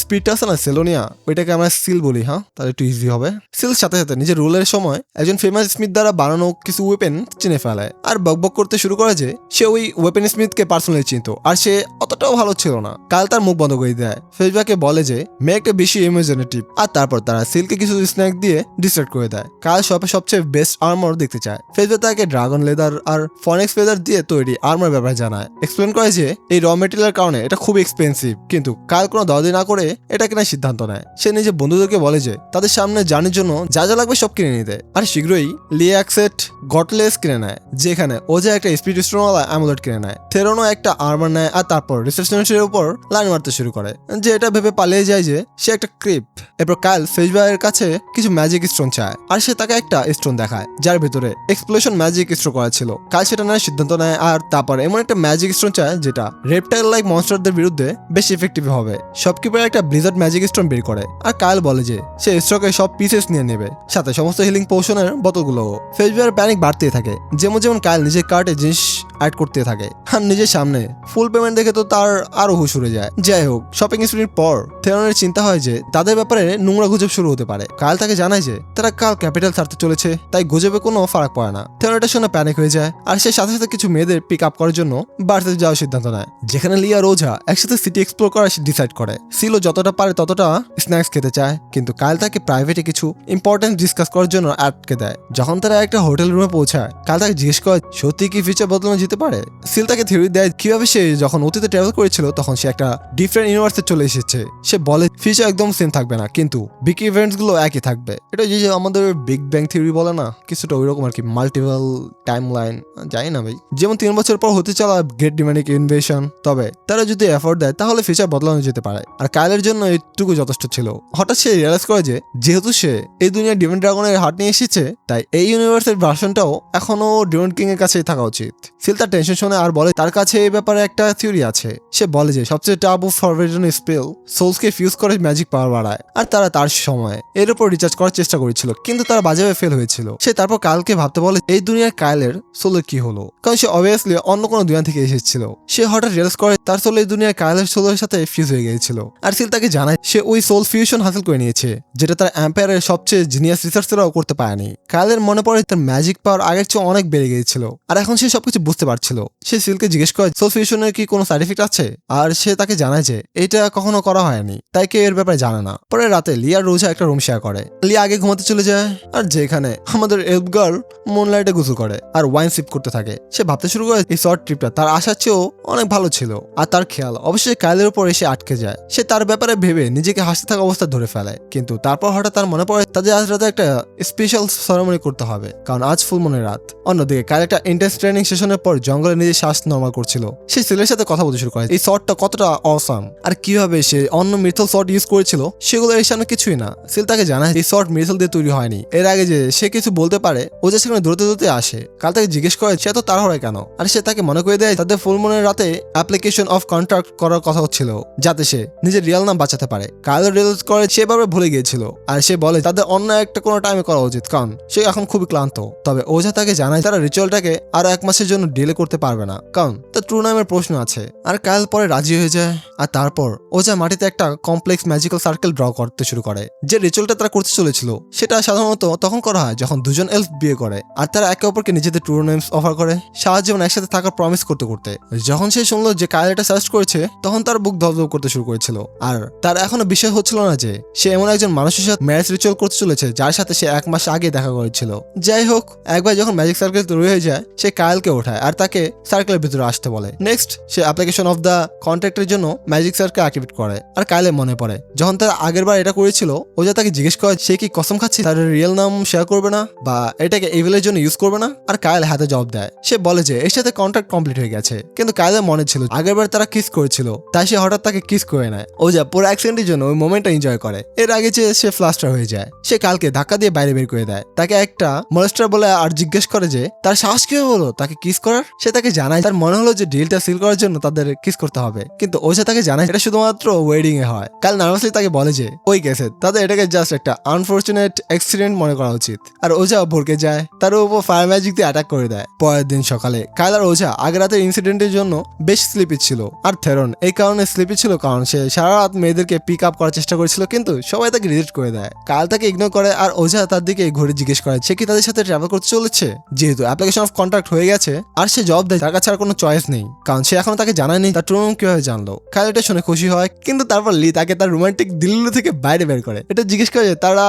স্পিরিটটা আছে না সিলোনিয়া, ওইটাকে আমরা সিল বলি, হ্যাঁ তাহলে একটু ইজি হবে। সিল সাথে সাথে নিজের রুলের সময় একজন ফেমাস স্মিথ দ্বারা বানানো কিছু ওয়েপেন চিনে ফেলে আর বকবক করতে শুরু করে যে সে ওই ওয়েপেন স্মিথকে পার্সোনালি চিনত আর সে অতটাও ভালো ছিল না। কাল তার মুখ বন্ধ করে দেয়। ফেসবাকে বলে যে মেয়ে একটা বেশি ইমাজিনেটিভ, আর তারপর তারা সিলকে কিছু স্ন্যাক দিয়ে ডিস্ট্রাক্ট করে দেয়। কাল শপে সবচেয়ে বেস্ট আর্মার দেখতে চায়। ফেসবুক তাকে ড্রাগন লেদার আর ফনেক্স ফেদার দিয়ে তৈরি আর্মার ব্যাপারে জানায়। এক্সপ্লেন করে যে এই র মেটেরিয়ালের কারণে এটা খুব এক্সপেন্সিভ, কিন্তু কাল কোনো দরদি না করে এটা কেনার সিদ্ধান্ত নেয়। সে নিজের বন্ধুদেরকে বলে যে তাদের সামনে জার্নির জন্য যা যা লাগবে সব কিনে নিতে। আর শীঘ্রই লিয়াক্সেট গটলেস কিনে নেয়, যেখানে ও যে একটা স্পিড স্টোনওয়ালা অ্যামুলেট কিনে নেয়। থেরোনো একটা আর্মার নেয় আর তারপর রিসেপশনিস্টের উপর লাইন মারতে শুরু করে, যে এটা ভেবে পালিয়ে যায় যে সে একটা ক্রিপ। এরপর কাল ফেসবাকের কাছে কিছু ম্যাজিক স্টোন চায় আর সে তাকে একটা স্টোন দেখায় যার ভিতরে এক্সপ্লোশন ম্যাজিক স্টোর করা ছিল। কাল সেটা নেওয়ার সিদ্ধান্ত নেয় আর তারপর এমন একটা ম্যাজিক স্টোন চায় যেটা রেপটাইল লাইক মনস্টারদের বিরুদ্ধে বেশি ইফেক্টিভ হবে। শপকিপার একটা ব্লিজার্ড ম্যাজিক স্টোন বের করে আর কাল বলে যে সে স্টকে সব পিসেস নিয়ে নেবে, সাথে সমস্ত হিলিং পোশনের বোতলগুলো। ফেসবুকের প্যানিক বাড়তে থাকে, যেমন যেমন কাল নিজের কার্টে জিনিস অ্যাড করতে থাকে আর নিজের সামনে ফুল পেমেন্ট দেখে তো তার আরো হুশ উড়ে যায়। যাই হোক, শপিং স্প্রির পর থেরনের চিন্তা হয় যে তাদের ব্যাপারে নোংরা গুজব শুরু হতে পারে। কাল তাকে জানায় যে তারা কাল ক্যাপিটাল ছাড়তে চলেছে, তাই গুজবে কোনো ফারাক পড়ে না। থেরন এটা শুনে প্যানিক হয়ে যায় আর সে সাথে সাথে কিছু মেয়েদের পিক আপ করার জন্য বাড়িতে যাওয়ার সিদ্ধান্ত নেয়, যেখানে লিয়া রোজা একসাথে সিটি এক্সপ্লোর করার ডিসাইড করে। সিলো যতটা পারে ততটা স্ন্যাক্স খেতে চায়, কিন্তু কাল তাকে প্রাইভেটে কিছু ইম্পর্টেন্ট ডিসকাস করার জন্য আটকে দেয়। যখন তারা একটা হোটেল রুমে পৌঁছায়, কাল তাকে জিজ্ঞেস করে সত্যি কি ফিউচার বদলানো যেতে পারে। সিল তাকে থিওরি দেয় কিভাবে সে যখন অতীতে ট্রাভেল করেছিল তখন সে একটা ডিফারেন্ট ইউনিভার্সে চলে এসেছে। সে বলে ফিউচার একদম সেম থাকবে না, কিন্তু বিগ ইভেন্টস গুলো একই থাকবে। এটা যে আমাদের বিগ ব্যাং থিওরি বলে না, কিছুটা ওইরকম আর কি, মাল্টিপল টাইম লাইন, জানি না ভাই। যেমন 3 বছর পর হতে চলা গ্রেট ডিমান্ডিক ইনভেশন, তবে তারা যদি এফোর্ট দেয় তাহলে ফিউচার বদলানো যেতে পারে। আর কাইলের জন্য এইটুকু যথেষ্ট ছিল। হঠাৎ সে রিয়েলাইজ করে যে যেহেতু সে এই দুনিয়ার ডিমন ড্রাগনের হাট নিয়ে এসেছে, তাই এই ইউনিভার্সের ভার্সনটাও এখনো ডিমন কিং এর কাছেই থাকা উচিত। সিল তার টেনশন শুনে আর বলে তার কাছে এই ব্যাপারে একটা থিওরি আছে। সে বলে যে সবচেয়ে টাবু ফরবিডেন স্পেল সোলসকে ফিউজ করে ম্যাজিক পাওয়ার বাড়ায়, আর তারা তার সময় এর উপর রিচার্জ করার চেষ্টা করেছিল, কিন্তু তারা বাজেভাবে ফেল হয়েছিল। সে তারপর কালকে ভাবতে বলে এই দুনিয়ার কাইলের সোলের কি হলো, কারণ সে অবভিয়াসলি অন্য কোনো দুনিয়া থেকে এসেছিল। সে হঠাৎ রিয়েলাইজ করে তার সোল এই দুনিয়ার কাইলের সোলের সাথে ফিউজ হয়ে গিয়েছিল। আর সিল তাকে জানায় সে ওই সোল ফিউশন হাসিল করে নিয়েছে, যেটা তার এম্পায়ারের সবচেয়ে জিনিয়াস রিসার্চাররাও করতে পারেনি। কাইলের মনে পড়ে তার ম্যাজিক পাওয়ার আগের চেয়ে অনেক বেড়ে গিয়েছিল, আর এখন সে সবকিছু বুঝতে বুঝতে পারছিল। সে সিলকে জিজ্ঞেস করে সোল ফিউশনের কি কোনো সাইড এফেক্ট আছে, আর সে তাকে জানায় যে এটা কখনো করা হয়নি, তাই কেউ এর ব্যাপারে জানে না। পরে রাতে লিয়া আর রোজা একটা রুম শেয়ার করে। লিয়া আগে ঘুমাতে চলে যায়, আর যেখানে আমাদের এলফ গার্ল মুনলাইটে গোসল করে আর ওয়াইন সিপ করতে থাকে। সে ভাবতে শুরু করে এই শর্ট ট্রিপটা তার আশার চেয়েও অনেক ভালো ছিল। আর তার খেয়াল অবশ্যই কাইলের উপর এসে আটকে যায়। সে তার ব্যাপারে ভেবে নিজেকে হাসতে থাকা অবস্থা ধরে ফেলে, কিন্তু তারপর হঠাৎ তার মনে পড়ে তাদের আজ রাতে একটা স্পেশাল সেরেমনি করতে হবে, কারণ আজ ফুল মুনের রাত। অন্যদিকে কাইল একটা ইন্টেন্স ট্রেনিং সেশনের পর জঙ্গলে নিজের শ্বাস নরমাল করছিল। সে সিলের সাথে কথা বলতে শুরু করে এই শটটা কতটা অসাম আর কিভাবে সে অন্য মিথল শট ইউজ করেছিল সেগুলো এর সামনে কিছুই না। সিল তাকে জানায় এই শট মিথল দিয়ে তৈরি হয়নি। এর আগে যে সে কিছু বলতে পারে ও যে সেখানে দৌড়তে দৌড়তে আসে। কাল তাকে জিজ্ঞেস করে সে তো তাড়াহুড়ায় কেন, আর সে তাকে মনে করে দেয় তাদের ফুল মুনের রাতে অ্যাপ্লিকেশন অফ কন্ট্রাক্ট করার কথা হচ্ছিল যাতে সে নিজের রিয়েল নাম বাঁচাতে পারে। কাল রিয়েলাইজ করে সেভাবে ভুলে গিয়েছিল, আর সে বলে তাদের অন্য একটা কোনো টাইমে করা উচিত কারণ সে এখন খুবই ক্লান্ত। তবে ওঝা তাকে জানায় তারা রিচুয়ালটাকে আরো 1 মাসের জন্য ডিলে করতে পারবে না, কারণ তার ট্রু নামের প্রশ্ন আছে। আর কাল পরে রাজি হয়ে যায়, আর তারপর ওঝা মাটিতে একটা কমপ্লেক্স ম্যাজিক্যাল সার্কেল ড্র করতে শুরু করে। যে রিচুয়ালটা তারা করতে চলেছিল সেটা সাধারণত তখন করা হয় যখন দুজন এলফ বিয়ে করে আর তারা একে অপরকে নিজেদের ট্রু নেমস অফার করে সারা জীবন একসাথে থাকার প্রমিস করতে করতে। যখন সে শুনলো যে কাল এটা সার্চ করেছে তখন তার বুক ধবধব করতে শুরু করেছিল, আর তার এখনো বিশ্বাস হচ্ছিল না যে সে এমন একজন মানুষের সাথে ম্যারেজ রিচুয়াল করতে চলেছে যার সাথে সে 1 মাস আগে দেখা করেছিল। যাই হোক, একবার যখন ম্যাজিক সার্কেল তৈরি হয়ে যায় সে কায়েলকে ওঠায় আর তাকে সার্কেলের ভিতরে আসতে বলে। নেক্সট সে অ্যাপ্লিকেশন অফ দ্য কন্ট্রাক্টের জন্য ম্যাজিক সার্কেল অ্যাক্টিভেট করে। আর কায়েলের মনে পড়ে যখন তার আগের বার এটা করেছিল ওজা তাকে জিজ্ঞেস করে সে কি কসম খাচ্ছে তার রিয়েল নাম শেয়ার করবে না বা এটাকে ইভিলের জন্য ইউজ করবে না। আর কায়েল হাতে জবাব দেয়, সে বলে যে এর সাথে কন্ট্রাক্ট কমপ্লিট হয়ে গেছে, কিন্তু কায়েলের মনে ছিল আগের বার তারা কিস করেছিল, তাই সে হঠাৎ তাকে কিস করে নেয়। ওজা পুরো এক সেকেন্ডের জন্য ওই মোমেন্টটা এনজয় করে। এর আগে যে সে ফ্লাস্টার হয়ে যায়, সে কালকে ধাক্কা দিয়ে বাইরে বের করে দেয়। তাকে একটা মলেস্টার বলে আর জিজ্ঞেস করে যে তার সাহস কিভাবে হলো তাকে কিস করার। সে তাকে জানায় তার মনে হলো যে ডিলটা সিল করার জন্য তাদের কিস করতে হবে, কিন্তু ওজা তাকে জানায় এটা শুধুমাত্র ওয়েডিং এ হয়। কাল নার্ভাসলি তাকে বলে যে ওই গেছে তাদের এটাকে জাস্ট একটা আনফরচুনেট অ্যাক্সিডেন্ট মনে করা উচিত। আর ওজা ভরকে যায়, তার উপর ফায়ার ম্যাজিক দিয়ে অ্যাটাক করে দেয়। পরের দিন সকালে কাল আর ওজা আগের রাতের ইনসিডেন্টের জন্য বেশ স্লিপি ছিল, আর থেরন এই কারণে স্লিপি ছিল কারণ সে সারা রাত মেয়েদেরকে পিক আপ করার চেষ্টা করেছিল, কিন্তু সবাই তাকে রিজেক্ট করে দেয়। কাল তাকে ইগনোর করে আর ওঝা তার দিকে ঘুরে জিজ্ঞেস করে সে কি তাদের সাথে ট্রাভেল করতে চলেছে, যেহেতু অ্যাপ্লিকেশন অফ কন্ট্রাক্ট হয়ে গেছে। আর সে জবাব দেয় তার কাছে আর কোনো চয়েস নেই, কারণ সে এখনো তাকে জানায়নি তার ট্রু নাম কিভাবে জানলো। কাল এটা শুনে খুশি হয়, কিন্তু তারপর লি তাকে তার রোমান্টিক দিল্লি থেকে বাইরে বের করে। এটা জিজ্ঞেস করে তারা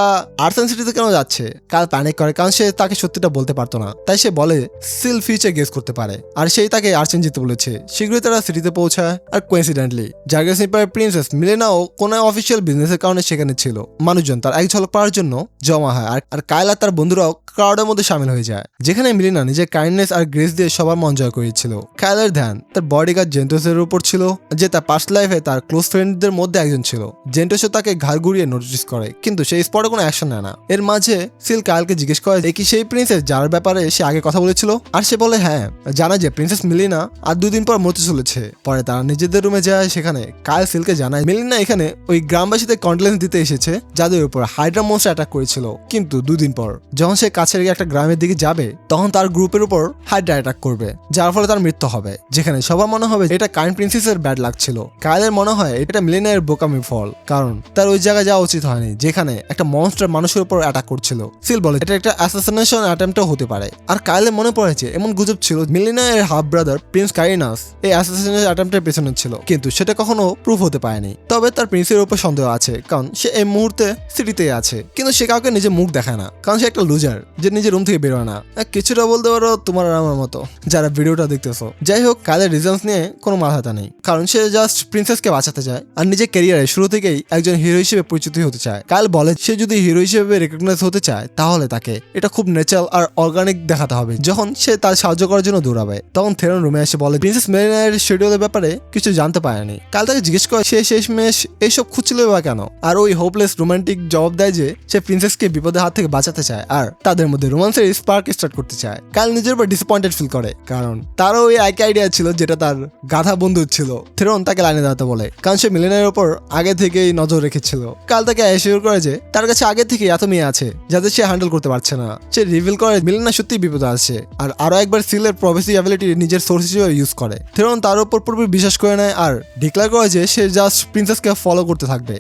আর্থন সিটিতে কেন যাচ্ছে। কাল প্যানিক করে কারণ সে তাকে সত্যিটা বলতে পারতো না, তাই সে বলে সিল ফিউচার গেস করতে পারে, আর সেই তাকে আর্চেন যেতে বলেছে। শীঘ্রই তারা সিটিতে পৌঁছায়, আর কোইন্সিডেন্টলি জার্গেস নিপারের প্রিন্সেস মিলেনাও কোনো অফিসিয়াল বিজনেসের কারণে সেখানে ছিল। মানুষজন তার এক ঝলক পাওয়ার জন্য জমা হয়, আর কাইল আর তার বন্ধুরাও ক্রাউডের মধ্যে সামিল হয়ে যায়, যেখানে মিলেনা নিজের কাইন্ডনেস আর গ্রেস দিয়ে সবার মন জয় করেছিল। কাইলের ধ্যান তার বডিগার্ড জেন্টোসের উপর ছিল, যে তার পাস্ট লাইফে তার ক্লোজ ফ্রেন্ডদের মধ্যে একজন ছিল। জেন্টোসও তাকে ঘাড় ঘুরিয়ে নোটিস করে, কিন্তু সেই স্পটে কোনো অ্যাকশন নেয় না। এর মাঝে সিল কাইলকে জিজ্ঞেস করে কি সেই প্রিন্সেস যার ব্যাপারে সে আগে কথা বলেছিল, আর সে বলে হ্যাঁ, জানা যে প্রিন্সেস মিলিনা আর 2 দিন পর মরতে চলেছে। পরে তারা নিজেদের রুমে যায়, সেখানে কাইল সিলকে জানায় মিলিনা এখানে ওই গ্রামবাসীদের কন্ডোলেন্স দিতে এসেছে যাদের উপর হাইড্রা মনস্টার অ্যাটাক করেছিল, কিন্তু 2 দিন পর যখন সে কাছের একটা গ্রামের দিকে যাবে তখন তার গ্রুপের উপর হাইড্রা অ্যাটাক করবে, যার ফলে তার মৃত্যু হবে। যেখানে সবার মনে হবে এটা কাইন্ড প্রিন্সেসের ব্যাড লাক ছিল। কাইলের মনে হয় এটা মিলিনার বোকামি ফল, কারণ তার ওই জায়গায় যাওয়া উচিত হয়নি যেখানে একটা মনস্টার মানুষের উপর অ্যাটাক করছিল। সিল বলে এটা একটা অ্যাসাসিনেশন অ্যাটেম্পটও হতে পারে। আর কাইলের মনে পড়েছে এমন গুজব ছিল মিলিনা এর হাফ ব্রাদার প্রিন্স কাইনাস এই অ্যাসাসিনেশন অ্যাটেম্পটের পেছনে ছিল, কিন্তু সেটা কখনো প্রুফ হতে পারেনি। তবে তার প্রিন্সের উপর সন্দেহ আছে, কারণ সে এই মুহূর্তে সিটিতেই আছে, কিন্তু সে কাউকে নিজের মুখ দেখায় না, কারণ সে একটা লুজার যে নিজের রুম থেকে বেরোয় না। কিছুটা বলতে পারো তোমার আর আমার মতো যারা ভিডিওটা দেখতেছো। যাই হোক, কাইলের রিজনস নিয়ে কোনো মাথাটা নেই, কারণ সে জাস্ট প্রিন্সেসকে বাঁচাতে চায় আর নিজের ক্যারিয়ারে শুরু থেকেই একজন হিরো হিসেবে পরিচিত হতে চায়। কাইল বলে সে যদি হিরো হিসেবে রেকগনাইজ হতে চায় তাহলে তাকে এটা খুব ন্যাচারাল আর অর্গানিক দেখাতে হবে। যখন সে তার সাহায্য করার জন্য দৌড়াবে তখন থেরন রুমে এসে বলে প্রিন্সেস মেরিনার শিডিউলের ব্যাপারে কিছু জানতে পারেনি। কাল তাকে জিজ্ঞেস করে সে শেষমেশ এইসব খুঁজছিল বা কেন, আর ওই হোপলেস রোমান্টিক জবাব দেয় যে সে প্রিন্সেসকে বিপদের হাত থেকে বাঁচাতে চায় আর তাদের মধ্যে রোমান্সের স্পার্ক স্টার্ট করতে চায়। কাল নিজের উপর ডিসঅ্যাপয়েন্টেড ফিল করে, কারণ তারও ওই একই আইডিয়া ছিল যেটা তার গাধা বন্ধু ছিল। থেরন তাকে লাইনে দাঁড়াতে বলে, কারণ সে মিলেনের উপর আগে থেকেই নজর রেখেছিল। কাল তাকে অ্যাসিওর করে যে তার কাছে আগে থেকে এত মেয়ে আছে যাদের সে হ্যান্ডেল করতে পারছে না। সে রিভিল করে মিলেনা সত্যি বিপদে আছে, আর আরো একবার সিলের প্রভেসি অ্যাবিলিটি নিজের সোর্স হিসেবে ইউজ করে। থেরন তার উপর পুরোপুরি বিশ্বাস করে নেয় আর ডিক্লেয়ার করে যে সে জাস্ট প্রিন্সেসকে ফলো করতে থাকবে।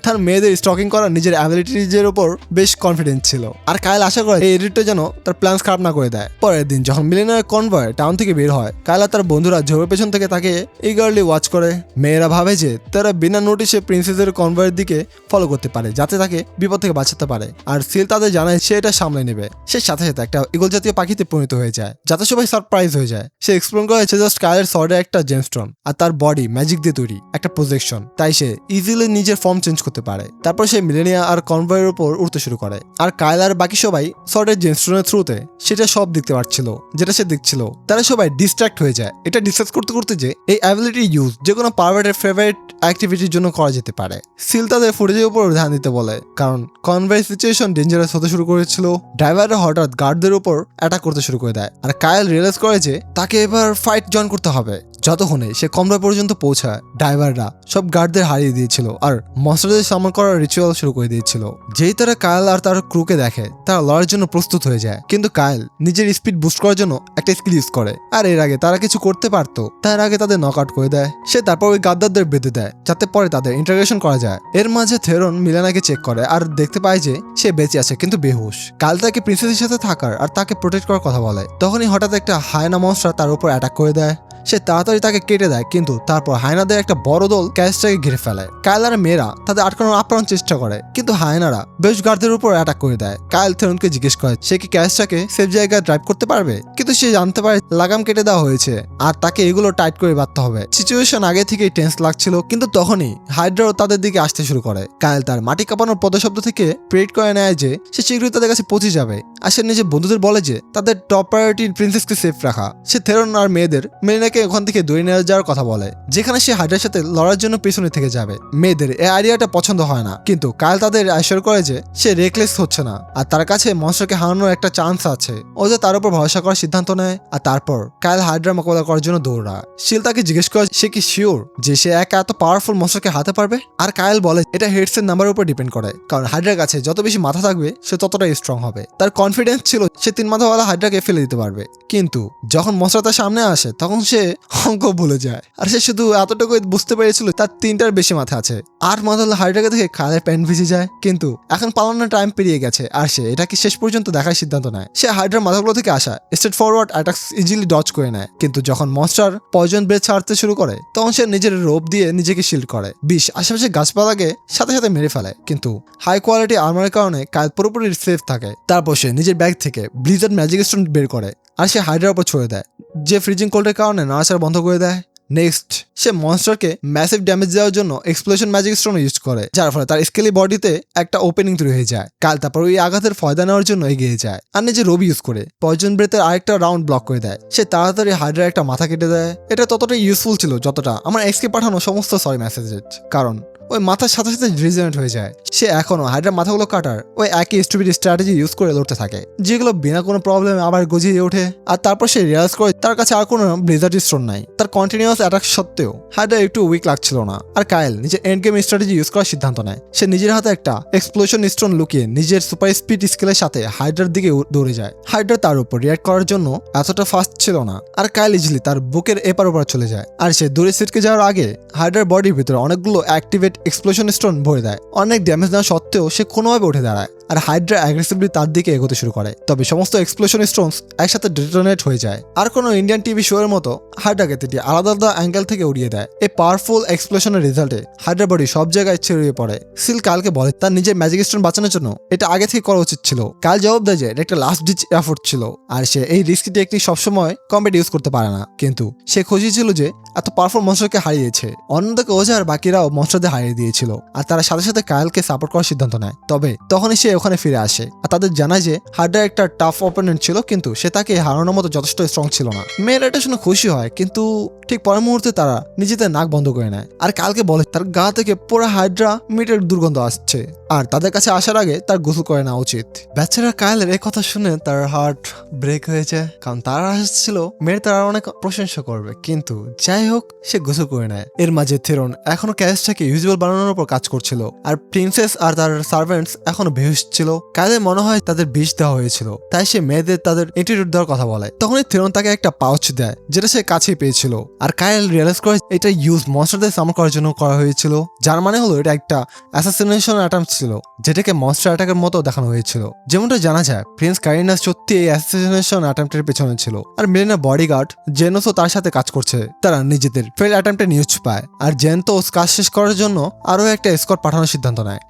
তার মেয়েদের স্টকিং করা নিজের অ্যাবিলিটিজের উপর বেশ কনফিডেন্ট ছিল। আর কাইল আশা করে এই এডিটটা যেন তার প্ল্যানস খারাপ না করে দেয়। পরের দিন যখন মিলেনার কনভয় কনভয় টাউন থেকে বের হয়। কাইল আর তার বন্ধুরা ঝোপের পেছন থেকে তাকে ইগারলি ওয়াচ করে। মেয়েরা ভাবে যে তারা বিনা নোটিশে প্রিন্সেসের কনভয়ের দিকে ফলো করতে পারে যাতে তাকে বিপদ থেকে বাঁচাতে পারে। আর সিল তাদের জানায় সে এটা সামলে নেবে। সে সাথে সাথে একটা ইগল জাতীয় পাখিতে পরিণত হয়ে যায় যাতে সবাই সারপ্রাইজ হয়ে যায়। সে এক্সপ্লেন করে সে জাস্ট কাইলের শর্টে একটা জেমস্টোন আর তার বডি ম্যাজিক দিয়ে তৈরি একটা প্রজেকশন, তাই সে ইজিলি নিজের ফর্ম চেঞ্জ করতে পারে। তারপর সে মিলেনিয়া আর কনভয়ের উপর উঠতে শুরু করে। আর কাইল আর বাকি সবাই শর্টের জেমস্টোনের থ্রুতে সেটা সব দেখতে পারছিল যেটা সে দেখছিল। তারা সবাই ডিস্ট্র্যাক্ট হয়ে যায় এটা ডিসকাস করতে করতে যে এই অ্যাবিলিটি ইউজ যে কোনো পারভার্টের ফেভারিট অ্যাক্টিভিটির জন্য করা যেতে পারে। সিল তাদের ফুটেজের উপর ধ্যান দিতে বলে কারণ কনভয়ের সিচুয়েশন ডেঞ্জারাস হতে শুরু করেছিল। ড্রাইভাররা হঠাৎ গার্ডদের উপর অ্যাটাক করতে শুরু করে দেয় আর কাইল রিয়েলাইজ করে যে তাকে এবার ফাইট জয়েন করতে হবে। যতক্ষণে সে কনভয় পর্যন্ত পৌঁছায় ড্রাইভাররা সব গার্ডদের হারিয়ে দিয়েছিল আর মনস্টারদের সামন করার রিচুয়াল শুরু করে দিয়েছিল। যেই তারা কাইল আর তার ক্রুকে দেখে তারা লড়ার জন্য প্রস্তুত হয়ে যায়, কিন্তু কাইল নিজের স্পিড বুস্ট করার জন্য একটা স্কিল ইউজ করে। আর এর আগে তারা কিছু করতে পারতো, তার আগে তাদের নক আউট করে দেয়। সে তারপর ওই গাদ্দারদের বেঁধে দেয় যাতে পরে তাদের ইন্টারগ্রেশন করা যায়। এর মাঝে থেরন মিলেনাকে চেক করে আর দেখতে পায় যে সে বেঁচে আছে কিন্তু বেহুশ। কাইল তাকে প্রিন্সেসের সাথে থাকার আর তাকে প্রোটেক্ট করার কথা বলে। তখনই হঠাৎ একটা হায়না মনস্টার তার উপর অ্যাটাক করে দেয়। সে তাড়াতাড়ি তাকে কেটে দেয়, কিন্তু তারপর হায়নাদের একটা বড় দল ক্যাচটাকে ঘিরে ফেলে। কাইল আর মেয়েরা তাদের আটকানোর আপ্রাণ চেষ্টা করে, কিন্তু হায়নারা বেশ গার্ডদের উপর অ্যাটাক করে দেয়। কাইল থেরনকে জিজ্ঞেস করে সে কি ক্যাচটাকে সেফ জায়গায় ড্রাইভ করতে পারবে, কিন্তু সে জানতে পারে লাগাম কেটে দেওয়া হয়েছে আর তাকে এগুলো টাইট করে বাঁধতে হবে। সিচুয়েশন আগে থেকেই টেন্স লাগছিল, কিন্তু তখনই হাইড্রাও তাদের দিকে আসতে শুরু করে। কাইল তার মাটি কাঁপানোর পদশব্দ থেকে প্রেড করে নেয় যে সে শীঘ্রই তাদের কাছে পৌঁছে যাবে। আর সে নিজের বন্ধুদের বলে যে তাদের টপ প্রায়োরিটি প্রিন্সেসকে সেফ রাখা। সে থেরন আর মেয়েদের মেলিনাকে ওখান থেকে দূরে নিয়ে যাওয়ার কথা বলে, যেখানে সে হাইড্রার সাথে লড়ার জন্য পেছনে থেকে যাবে। মেয়েদের এই আইডিয়াটা পছন্দ হয় না, কিন্তু কাইল তাদের অ্যাসিওর করে যে সে রেকলেস হচ্ছে না আর তার কাছে মনস্টারকে হারানোর একটা চান্স আছে। ও যে তার উপর ভরসা করার সিদ্ধান্ত নেয়। আর তারপর কাইল হাইড্রা মোকাবেলা করার জন্য দৌড়ায়। শিল তাকে জিজ্ঞেস করে সে কি শিওর যে সে একা এত পাওয়ারফুল মনস্টারকে হারাতে পারবে। আর কাইল বলে এটা হেডস এর নাম্বারের উপর ডিপেন্ড করে, কারণ হাইড্রার কাছে যত বেশি মাথা থাকবে সে ততটাই স্ট্রং হবে। তার কনফিডেন্স ছিল সে 3 মাথাওয়ালা হাইড্রাকে ফেলে দিতে পারবে, কিন্তু যখন মনস্টার তার সামনে আসে তখন সে অঙ্ক ভুলে যায়। আর সে শুধু এতটুকু বুঝতে পেরেছিল তার 3টার বেশি মাথা আছে। আর মাথাওয়ালা হাইড্রাকে দেখে কাইলের প্যান্ট ভিজে যায়, কিন্তু এখন পালানোর টাইম পেরিয়ে গেছে আর সে এটাকে শেষ পর্যন্ত দেখার সিদ্ধান্ত নেয়। সে হাইড্রার মাথাগুলো থেকে আসা straight forward attacks easily dodge করে নেয়, কিন্তু যখন মনস্টার পয়জন ব্রেথ ছাড়তে শুরু করে তখন সে নিজের রোপ দিয়ে নিজেকে শিল্ড করে। বিষ আশেপাশে গাছপালাকে সাথে সাথে মেরে ফেলে, কিন্তু হাই কোয়ালিটি আর্মারের কারণে কাইল পুরোপুরি সেফ থাকে। তারপর সে নিজের ব্যাগ থেকে ব্লিজার্ড ম্যাজিক স্টোন বের করে আর সে হাইড্রার উপর ছড়ে দেয়, যে ফ্রিজিং কোল্ডের কারণে নাড়াচাড়া বন্ধ করে দেয়। নেক্সট সে মনস্টারকে ম্যাসিভ ড্যামেজ দেওয়ার জন্য এক্সপ্লোশন ম্যাজিক স্টোন ইউজ করে, যার ফলে তার স্কেলি বডিতে একটা ওপেনিং তৈরি হয়ে যায়। কাল তারপর ওই আঘাতের ফয়দা নেওয়ার জন্য এগিয়ে যায় আর নিজে রবি ইউজ করে পয়জন ব্রেথের আরেকটা রাউন্ড ব্লক করে দেয়। সে তাড়াতাড়ি হাইড্রার একটা মাথা কেটে দেয়। এটা ততটাই ইউজফুল ছিল যতটা আমার এক্সকে পাঠানো সমস্ত সরি মেসেজেস, কারণ ওই মাথার সাথে সাথে রিজেনারেট হয়ে যায়। সে এখনো হাইড্রার মাথাগুলো কাটার ওই একই স্টুপিড স্ট্র্যাটেজি ইউজ করে লড়তে থাকে, যেগুলো বিনা কোনো প্রবলেমে আবার গজিয়ে ওঠে। আর তারপর সে রিয়ালাইজ করে তার কাছে আর কোনো ব্লিজার্ড স্টোন নাই। তার কন্টিনিউয়াস অ্যাটাক সত্ত্বেও হাইড্রা একটু উইক লাগছিল না। আর কাইল নিজের এন্ড গেম স্ট্র্যাটেজি ইউজ করার সিদ্ধান্ত নেয়। সে নিজের হাতে একটা এক্সপ্লোশন স্টোন লুকিয়ে নিজের সুপার স্পিড স্কেলের সাথে হাইড্রার দিকে দৌড়ে যায়। হাইড্রা তার উপর রিয়াক্ট করার জন্য এতটা ফাস্ট ছিল না, আর কাইল ইজিলি তার বুকের এপার ওপার চলে যায়। আর সে দূরে সিটকে যাওয়ার আগে হাইড্রার বডির ভিতরে অনেকগুলো অ্যাক্টিভেট এক্সপ্লোশন স্টোন ভরে দেয়। অনেক ড্যামেজ দেওয়া সত্ত্বেও সে কোনোভাবে উঠে দাঁড়ায় আর হাইড্রা অ্যাগ্রেসিভলি তার দিকে এগোতে শুরু করে। তবে সমস্ত এক্সপ্লোশন স্টোনস একসাথে ডিটোনেট হয়ে যায়। আর কোনো ইন্ডিয়ান টিভি শো এর মতো হাইড্রাকে 3টি আলাদা আলাদা অ্যাঙ্গেল থেকে উড়িয়ে দেয়। এই পাওয়ারফুল এক্সপ্লোশনের রেজাল্টে হাইড্রা বডি সব জায়গায় ছড়িয়ে পড়ে। সিল কালকে বলে তার নিজের ম্যাজিক স্টোন বাঁচানোর জন্য এটা আগে থেকে করা উচিত ছিল। কাল জবাব দেয় যে এটা একটা লাস্ট ডিচ এফোর্ট ছিল আর সে এই রিস্কি টেকনিক সবসময় কম্বেট ইউজ করতে পারে না, কিন্তু সে খুশি ছিল যে এত পাওয়ারফুল মনস্টারকে হারিয়েছে। অন্যদিকে ওজা আর বাকিরাও মনস্টারদের হারিয়ে দিয়েছিল আর তারা সাথে সাথে কাইলকে সাপোর্ট করার সিদ্ধান্ত নেয়। তবে তখনই সে ওখানে ফিরে আসে আর তাদের জানায় যে হাইড্রা একটা টাফ অপোনেন্ট ছিল, কিন্তু সে তাকে হারানোর মতো যথেষ্ট স্ট্রং ছিল না। মেয়েরা এটা শুনে খুশি হয়, কিন্তু ঠিক পরের মুহূর্তে তারা নিজেদের নাক বন্ধ করে নেয় আর কালকে বলে তার গা থেকে পুরো হাইড্রা মিটের দুর্গন্ধ আসছে আর তাদের কাছে আসার আগে তার গোসল করে নেওয়া উচিত। বেচারা কাইলের এই কথা শুনে তার হার্ট ব্রেক হয়ে যায়, কারণ তারা আসছিল মেয়ের তারা অনেক প্রশংসা করবে, কিন্তু যাই হোক সে গোসল করে নেয়। এর মাঝে থেরন এখনো ক্যাচটাকে ইউজুয়াল বানানোর উপর কাজ করছিল আর প্রিন্সেস আর তার সার্ভেন্টস এখনো বেহুশ ছিল। কাইলের মনে হয় তাদের বিষ দেওয়া হয়েছিল, তাই সে মেয়েদের তাদের ইন্টিটিউট দেওয়ার কথা বলে। তখনই থেরন তাকে একটা পাউচ দেয় যেটা সে কাছেই পেয়েছিল আর কাইল রিয়েলাইজ করে এটা ইউজ মনস্টারদের সামন করার জন্য করা হয়েছিল, যার মানে হলো এটা একটা অ্যাসাসিনেশন অ্যাটেম্পট ছিল। হচ্ছিল, যেটাকে মনস্টার অ্যাটাকের মতো দেখানো হয়েছিল। যেমনটা জানা যায়, প্রিন্স কারিনাস সত্যি এই অ্যাসাসিনেশন অ্যাটেম্পটের পেছনে ছিল, আর মিলেনার বডিগার্ড জেনোসও তার সাথে কাজ করছে। তারা নিজেদের ফেল অ্যাটেম্পটে নিউজ পায়, আর জেনতোস কাজ শেষ করার জন্য আরো একটা স্কোয়াড পাঠানোর সিদ্ধান্ত নেয়।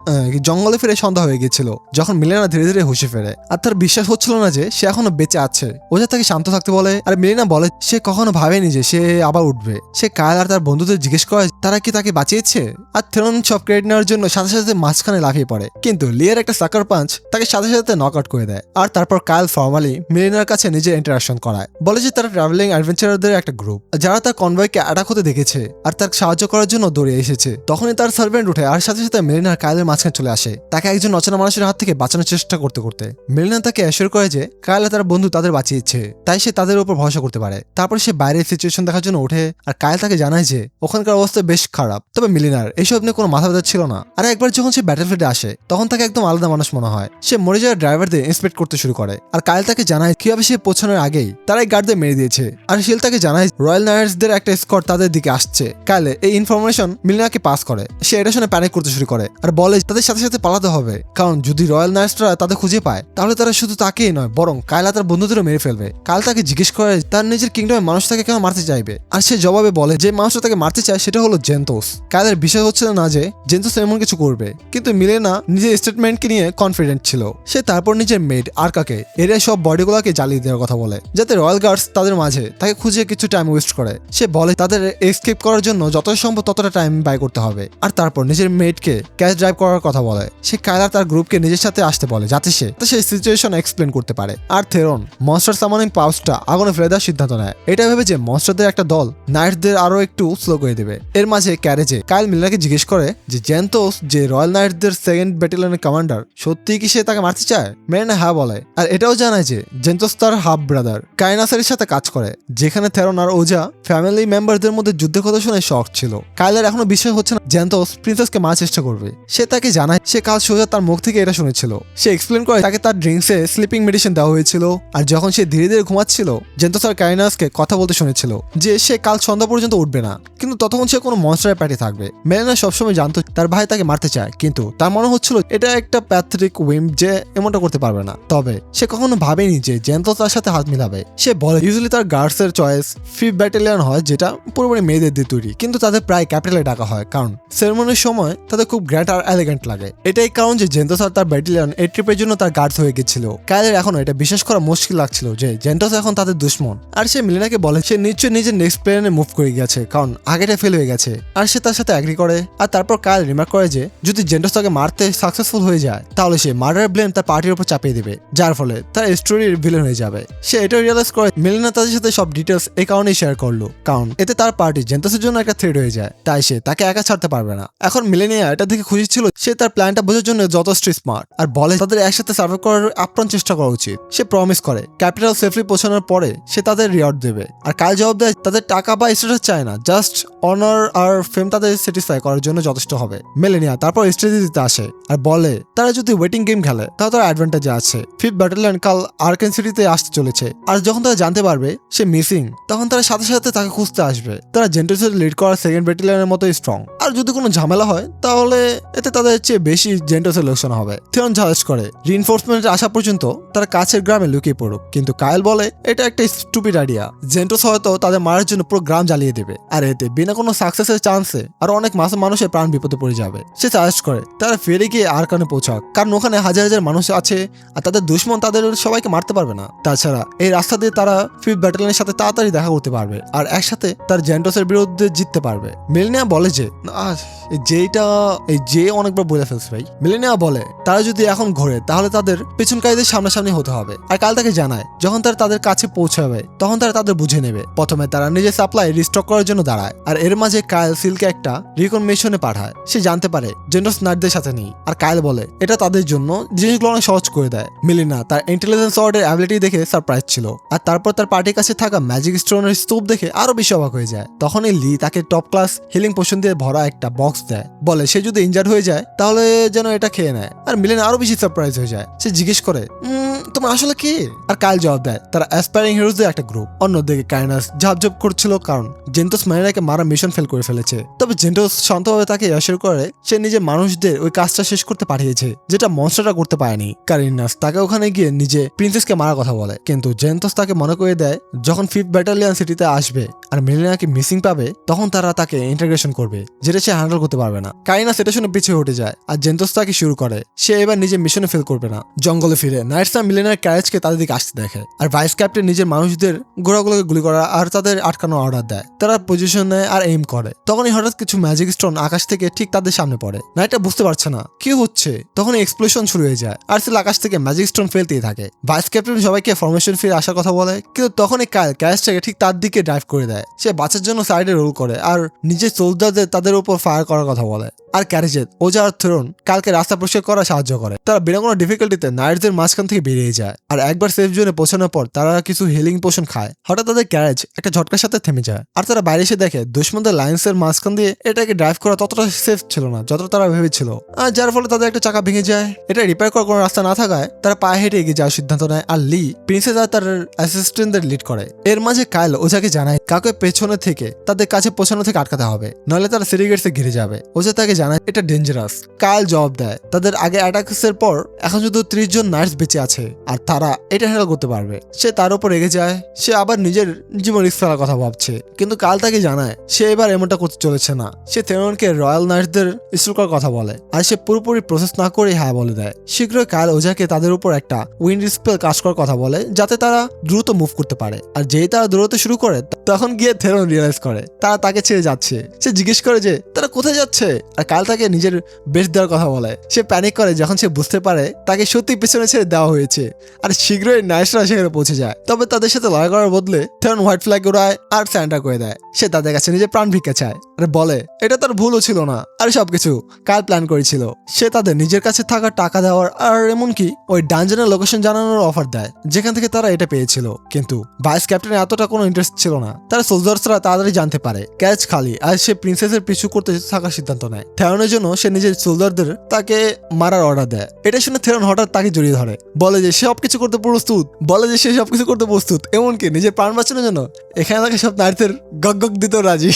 জঙ্গলে ফিরে সন্ধ্যা হয়ে গিয়েছিল যখন মিলেনা ধীরে ধীরে হুঁশে ফেরে, আর তার বিশ্বাস হচ্ছিল না যে সে এখনো বেঁচে আছে। ওজা তাকে শান্ত থাকতে বলে, আর মিলেনা বলে সে কখনো ভাবেনি যে সে আবার উঠবে। সে কায়েল আর তার বন্ধুদের জিজ্ঞেস করে তারা কি তাকে বাঁচিয়েছে, আর থেরন সব ক্রেডিট নেওয়ার জন্য সাথে সাথে মাঝখানে লাফিয়ে পড়ে, কিন্তু লিয়ের একটা সাকার পাঞ্চ তাকে সাথে সাথে নক আউট করে দেয়। আর তারপর কায়েল ফর্মালি মিলেনার কাছে নিজের ইন্টারাকশন করায়, বলে যে তারা ট্রাভেলিং অ্যাডভেঞ্চারদের একটা গ্রুপ যারা তার কনভয়কে অ্যাটাক হতে দেখেছে আর তার সাহায্য করার জন্য দৌড়ে এসেছে। তখনই তার সার্ভেন্ট উঠে আর সাথে সাথে মিলেনার কায়েলের মাঝখানে চলে আসে, তাকে একজন অচেনা মানুষের হাত থেকে বাঁচানোর চেষ্টা করতে করতে। মিলেনা তাকে অ্যাসিওর করে যে কায়েল তার বন্ধু তাদের বাঁচিয়েছে, তাই সে তাদের উপর ভরসা করতে পারে। তারপর সে বাইরের সিচুয়েশন দেখার জন্য ওঠে, আর কায়েল তাকে জানায় যে ওখানকার অবস্থা বেশ খারাপ। তবে মিলেনার এইসব নিয়ে কোনো মাথা ব্যথা ছিল না। আর একবার যখন সে ব্যাটেলফিল্ডে আসে তখন তাকে একদম আলাদা মানুষ মনে হয়। সে মরে যাওয়া ড্রাইভারদের ইন্সপেক্ট করতে শুরু করে, আর কায়েল তাকে জানায় কিভাবে সে পৌঁছানোর আগেই তারাই গার্ডদের মেরে দিয়েছে। আর শিল তাকে জানায় রয়্যাল নাইটসদের একটা স্কোয়াড তাদের দিকে আসছে। কায়েল এই ইনফরমেশন মিলেনাকে পাস করে, সে এটা শুনে প্যানিক করতে শুরু করে আর বলে তাদের সাথে সাথে পালাতে হবে, কারণ যদি রয়্যাল নাইটসরা তাদের খুঁজে পায় তাহলে তারা শুধু তাকেই নয় বরং কায়েল তার বন্ধুদেরও মেরে ফেলবে। কায়েল তাকে জিজ্ঞেস করে তার নিজের কিংডমের মানুষ তাকে কেন মারতে চাইবে, আর সে জবাবে বলে যে মানুষটা তাকে মারতে চায় সেটা হলো জেনতোস। কায়েলের বিষয় হচ্ছিল না যে জেনতোস এমন কিছু করবে, কিন্তু মিলেনা নিজের স্টেটমেন্টকে নিয়ে কনফিডেন্ট ছিল। সে তারপর নিজের মেড আরকাকে এরিয়া সব বডিগুলোকে জ্বালিয়ে দেওয়ার কথা বলে, যাতে রয়্যাল গার্ডস তাদের মাঝে তাকে খুঁজে কিছু টাইম ওয়েস্ট করে। সে বলে তাদের এসকেপ করার জন্য যতটা সম্ভব ততটা টাইম ব্যয় করতে হবে, আর তারপর নিজের মেডকে ক্যাশ ড্রাইভ করার কথা বলে। সে কায়েল তার গ্রুপকে নিজের সাথে আসতে বলে যাতে সে সিচুয়েশন এক্সপ্লেন করতে পারে। আর থেরন মনস্টার সামানিং পাউচটা আগুনে ফেলে দেওয়ার সিদ্ধান্ত নেয়, এটা ভেবে যে মনস্টারদের একটা দল নাইটদের আরো একটু স্লো করে দেবে। এর মাঝে ক্যারেজে কায়েল মিলেনাকে জিজ্ঞেস করে যে জেনতোস যে রয়্যাল নাইটদের সেকেন্ড ব্যাটালিয়নের কমান্ডার, সত্যি কি সে তাকে মারতে চায়? মিলেনা হ্যাঁ বলে, আর এটাও জানায় যে জেনতোস তার হাফ ব্রাদার কাইনাসের সাথে কাজ করে, যেখানে থেরন আর ওজা ফ্যামিলি মেম্বারদের মধ্যে যুদ্ধের কথা শুনে শক ছিল। কায়েলের এখনো বিশ্বাস হচ্ছে না জেনতোস প্রিন্সেসকে মারার চেষ্টা করবে। সে তাকে জানায় সে কাল সোজা তার মুখ থেকে এটা শুনেছিল। সে এক্সপ্লেন করে তাকে তার ড্রিঙ্কসে স্লিপিং মেডিসিন দেওয়া হয়েছিল, আর যখন সে ধীরে ধীরে ঘুমাচ্ছিল জেনতোস আর কাইনাসকে কথা বলতে শুনেছিল যে সে কাল সন্ধ্যা পর্যন্ত উঠবে না, কিন্তু ততক্ষণ সে কোনো মনস্টারের প্যাটে থাকবে। মেলেনা সবসময় জানতো তার ভাই তাকে মারতে চায়, কিন্তু তার মনে হচ্ছিল এটা একটা প্যাথরিক উইম যে এমনটা করতে পারবে না। তবে সে কখনো ভাবেনি যে জেনতোস তার সাথে হাত মিলাবে। সে বলে ইউজুয়ালি তার গার্ডসের চয়েস 5th ব্যাটালিয়ন হয়, যেটা পুরোপুরি মেয়েদের দিয়ে তৈরি, কিন্তু তাদের প্রায় ক্যাপিটালে ডাকা হয় কারণ সেরেমনির সময় তাদের খুব গ্র্যান্ড আর এলিগেন্ট লাগে। এটাই কারণ যে জেনতোস আর তার ব্যাটালিয়ন এই ট্রিপের জন্য তার গার্ডস হয়ে গেছিল। কায়েলের এখনো এটা বিশ্বাস করা মুশকিল লাগছিল যে জেনতোস এখন তাদের দুশ্মন। আর সে মিলেনাকে বলে সে নিশ্চয়ই নিজের নেক্সট প্লেনে মুভ করে গেছে কারণ আগেটা ফেল হয়ে গেছে, আর সে তার সাথে অ্যাগ্রি করে। আর তারপর কায়েল রিমার্ক করে যে যদি জেনতোস তাকে মারতে সাকসেসফুল হয়ে যায় তাহলে সে মার্ডার ব্লেম তার পার্টির উপর চাপিয়ে দেবে, যার ফলে তার স্টোরির ভিলেন হয়ে যাবে। সে এটা রিয়েলাইজ করে মিলেনা তাদের সাথে সব ডিটেলস এই কারণেই শেয়ার করলো, কারণ এতে তার পার্টি জেনতোসের জন্য একটা থ্রেট হয়ে যায়, তাই সে তাকে একা ছাড়তে পারবে না। এখন মিলেনিয়া এটা দেখে খুশি ছিল সে তার প্ল্যানটা বোঝার জন্য যথেষ্ট স্মার্ট, আর বলে তাদের একসাথে সার্ভাইভ করার আপ্রাণ চেষ্টা করা উচিত। সে প্রমিস করে ক্যাপিটাল সেফলি পৌঁছানোর পরে সে তাদের রিওয়ার্ড দেবে। আর কাল জবাব দেয় তাদের টাকা বা স্ট্যাটাস চায় না, জাস্ট অনার আর ফেম তাদের স্যাটিসফাই করার জন্য যথেষ্ট হবে। মেলেনিয়া তারপর স্ট্রেজি দিতে আসে আর বলে তারা যদি ওয়েটিং গেম খেলে তাহলে তার অ্যাডভান্টেজ আছে। 5th ব্যাটালিয়ন কাল আর্কেন সিটিতে আসতে চলেছে, আর যখন তারা জানতে পারবে সে মিসিং তখন তারা সাথে সাথে তাকে খুঁজতে আসবে। তারা জেন্টোসের লিড করা 2nd ব্যাটালিয়নের মতোই স্ট্রং, আর যদি কোনো ঝামেলা হয় তাহলে এতে তাদের চেয়ে বেশি জেন্টোসের লোকসান হবে। থেরন সাজেস্ট করে রিইনফোর্সমেন্টে আসা পর্যন্ত তারা কাছের গ্রামে লুকিয়ে পড়ুক, কিন্তু কায়েল বলে এটা একটা স্টুপিড আইডিয়া। জেন্টোস হয়তো তাদের মারার জন্য পুরো গ্রাম জ্বালিয়ে দেবে, আর এতে বিনা কোনো সাকসেসের চান্সে আর অনেক মাসে মানুষের প্রাণ বিপদে পড়ে যাবে। সে সাজেস্ট করে তারা ফিরে গিয়ে আরকানে পৌঁছাক, কারণ ওখানে হাজার হাজার মানুষ আছে আর তাদের দুশ্মন তাদের সবাইকে মারতে পারবে না। তাছাড়া এই রাস্তা দিয়ে তারা 5th ব্যাটালিয়নের সাথে তাড়াতাড়ি দেখা করতে পারবে আর একসাথে তার জেন্টোসের বিরুদ্ধে জিততে পারবে। মেলেনিয়া বলে যে যে অনেকবার বলে ফেলছে ভাই। মেলেনিয়া বলে তারা যদি এখন ঘোরে তাহলে তাদের পেছনকারীদের সামনাসামনি হতে হবে, আর কাল তাকে জানায় যখন তারা তাদের কাছে পৌঁছাবে তখন তারা তাদের বুঝে নেবে। প্রথমে তারা নিজের সাপ্লাই রিস্টক করার জন্য দাঁড়ায়, আর এর মাঝে কায়েল সিলকে একটা রিকন মিশনে পাঠায়। সে জানতে পারে জেন্টোস নাইটদের সাথে নেই, আর কায়েল বলে এটা তাদের জন্য জিনিসগুলো অনেক সহজ করে দেয়। মেলিনা তার ইন্টেলিজেন্স ওয়ার্ডের অ্যাবিলিটি দেখে সারপ্রাইজ ছিল, আর তারপর তার পার্টির কাছে থাকা ম্যাজিক স্টোনের স্তূপ দেখে আরো বেশি অবাক হয়ে যায়। তখনই লি তাকে টপ ক্লাস হিলিং পোশন দিয়ে ভরা একটা বক্স দেয়, বলে সে যদি ইনজার্ড হয়ে যায় তাহলে যেন এটা খেয়ে নেয়। আর মিলেনা আরো বেশি সারপ্রাইজ হয়ে যায়। সে জিজ্ঞেস করে তোমার আসলে কি? আর কায়েল জবাব দেয় তারা অ্যাসপায়ারিং হিরোজদের একটা গ্রুপ। অন্যদিকে কাইনাস ঝাপঝাপ করছিল কারণ জেন্টোস মেরিনাকে মারা মিশন ফেল করে ফেলেছে। তবে জেন্টোস শান্তভাবে তাকে অ্যাসিওর করে সে নিজের মানুষদের ওই কাজটা শেষ করতে পাঠিয়েছে, যেটা মনস্টারটা করতে পারেনি। কারিনাস তাকে ওখানে গিয়ে নিজে প্রিন্সেসকে মারার কথা বলে, কিন্তু জেন্টস তাকে মনে করে দেয় যখন 5th ব্যাটালিয়ন সিটিতে আসবে আর মেলিনাকে মিসিং পাবে তখন তারা তাকে ইন্টিগ্রেশন করবে, যেটা সে হ্যান্ডেল করতে পারবে না। কারিনাস এটা শুনে পিছিয়ে হটে যায় আর জেন্টস তাকে শুরু করে সে এবার নিজের মিশনে ফেল করবে না। জঙ্গলে ফিরে নাইটসরা মিলেনার ক্যারেজকে তাদের দিকে আসতে দেখে আর ভাইস ক্যাপ্টেন নিজের মানুষদের ঘোড়াগুলোকে গুলি করা আর তাদের আটকানোর অর্ডার দেয়। তারা পজিশন নেয় আর এইম করে। তখনই হঠাৎ কিছু ম্যাজিক স্টোন আকাশ থেকে ঠিক তাদের সামনে পড়ে। নাইটটা বুঝতে পারছে না কি হচ্ছে, তখন এক্সপ্লোশন শুরু হয়ে যায় আর সিল আকাশ থেকে ম্যাজিক স্টোন ফেলতেই থাকে। ভাইস ক্যাপ্টেন সবাইকে ফরমেশন ফিরে আসার কথা বলে, কিন্তু তখনই কাইল ক্যারেজটাকে ঠিক তার দিকে ড্রাইভ করে দেয়। সে বাঁচার জন্য সাইডে রোল করে আর নিজের সোলজারদের তাদের উপর ফায়ার করার কথা বলে। আর ক্যারেজের ওজা আর থ্রোন কালকে রাস্তা পরিষ্কার করা সাহায্য করে। তারা বিনা কোনো ডিফিকাল্টিতে নাইটদের মাঝখান থেকে বেরিয়ে যায় আর একবার সেফ জোনে পৌঁছানোর পর তারা কিছু হিলিং পোশন খায়। হঠাৎ তাদের ক্যারেজ একটা ঝটকার সাথে থেমে যায় আর তারা বাইরে এসে দেখে দুশ্মনদের লাইন্সের মাঝখান দিয়ে এটাকে ড্রাইভ করা ততটা সেফ ছিল না যতটা তারা ভেবেছিল, আর যার ফলে তাদের একটা চাকা ভেঙে যায়। এটা রিপেয়ার করার কোনো রাস্তা না থাকায় তারা পায়ে হেঁটে এগিয়ে যাওয়ার সিদ্ধান্ত নেয় আর লি প্রিন্সেস আর তার অ্যাসিস্ট্যান্টদের লিড করে। এর মাঝে কাইল ওজাকে জানায় কাউকে পেছনে থেকে তাদের কাছে পৌঁছানো থেকে আটকাতে হবে, নইলে তারা সিরিগেটসে ঘিরে যাবে। ওজা তাকে জানায় এটা ডেঞ্জারাস। কাইল জবাব দেয় তাদের আগে অ্যাটাকসের পর এখন শুধু 30 জন নার্স বেঁচে আছে আর তারা এটা হ্যান্ডেল করতে পারবে। সে তার উপর রেগে যায়, সে আবার নিজের জীবন রিস্ক ফেলার কথা ভাবছে, কিন্তু কাল তাকে জানায় সে এবার এমনটা করতে চলেছে না। সে থেরনকে রয়্যাল নার্সদের ইনস্টল করার কথা বলে আর সে পুরোপুরি প্রসেস না করে হ্যাঁ বলে দেয়। শীঘ্রই কাল ওজাকে তাদের উপর একটা উইন্ড স্পেল কাজ করার কথা বলে যাতে তারা দ্রুত মুভ করতে পারে। আর যেই তারা দৌড়তে শুরু করে তখন গিয়ে থেরন রিয়েলাইজ করে তারা তাকে ছেড়ে যাচ্ছে। সে জিজ্ঞেস করে যে তারা কোথায় যাচ্ছে আর কাল তাকে নিজের বেস্ট দেওয়ার কথা বলে। সে প্যানিক করে যখন সে বুঝতে পারে তাকে সত্যি পিছনে ছেড়ে দেওয়া হয়েছে আর শীঘ্রই নাইটরা সেখানে পৌঁছে যায়। তবে তাদের সাথে লড়াই করার বদলে থেরন হোয়াইট ফ্ল্যাগ উড়ায় আর স্যান্ডার করে দেয়। সে তাদের কাছে নিজের প্রাণ ভিক্ষা চায় আর বলে এটা তার ভুলও ছিল না আর সবকিছু কাল প্ল্যান করেছিল। সে তাদের নিজের কাছে থাকা টাকা দেওয়ার আর এমনকি ওই ডানজনের লোকেশন জানানোর অফার দেয় যেখান থেকে তারা এটা পেয়েছিল, কিন্তু ভাইস ক্যাপ্টেনের এতটা কোনো ইন্টারেস্ট ছিল না। তারা সোলজার্সরা তাড়াতাড়ি জানতে পারে ক্যাচ খালি আর সে প্রিন্সেসের পিছু করতে থাকার সিদ্ধান্ত নেয়। থেরনের জন্য সে নিজের সোলজারদের তাকে মারার অর্ডার দেয়। এটা শুনে থেরন হঠাৎ তাকে জড়িয়ে ধরে, বলে যে সে সবকিছু করতে প্রস্তুত, এমনকি নিজের প্রাণ বাঁচানোর জন্য এখানে তাকে সব নারীদের গগ দিতে রাজি।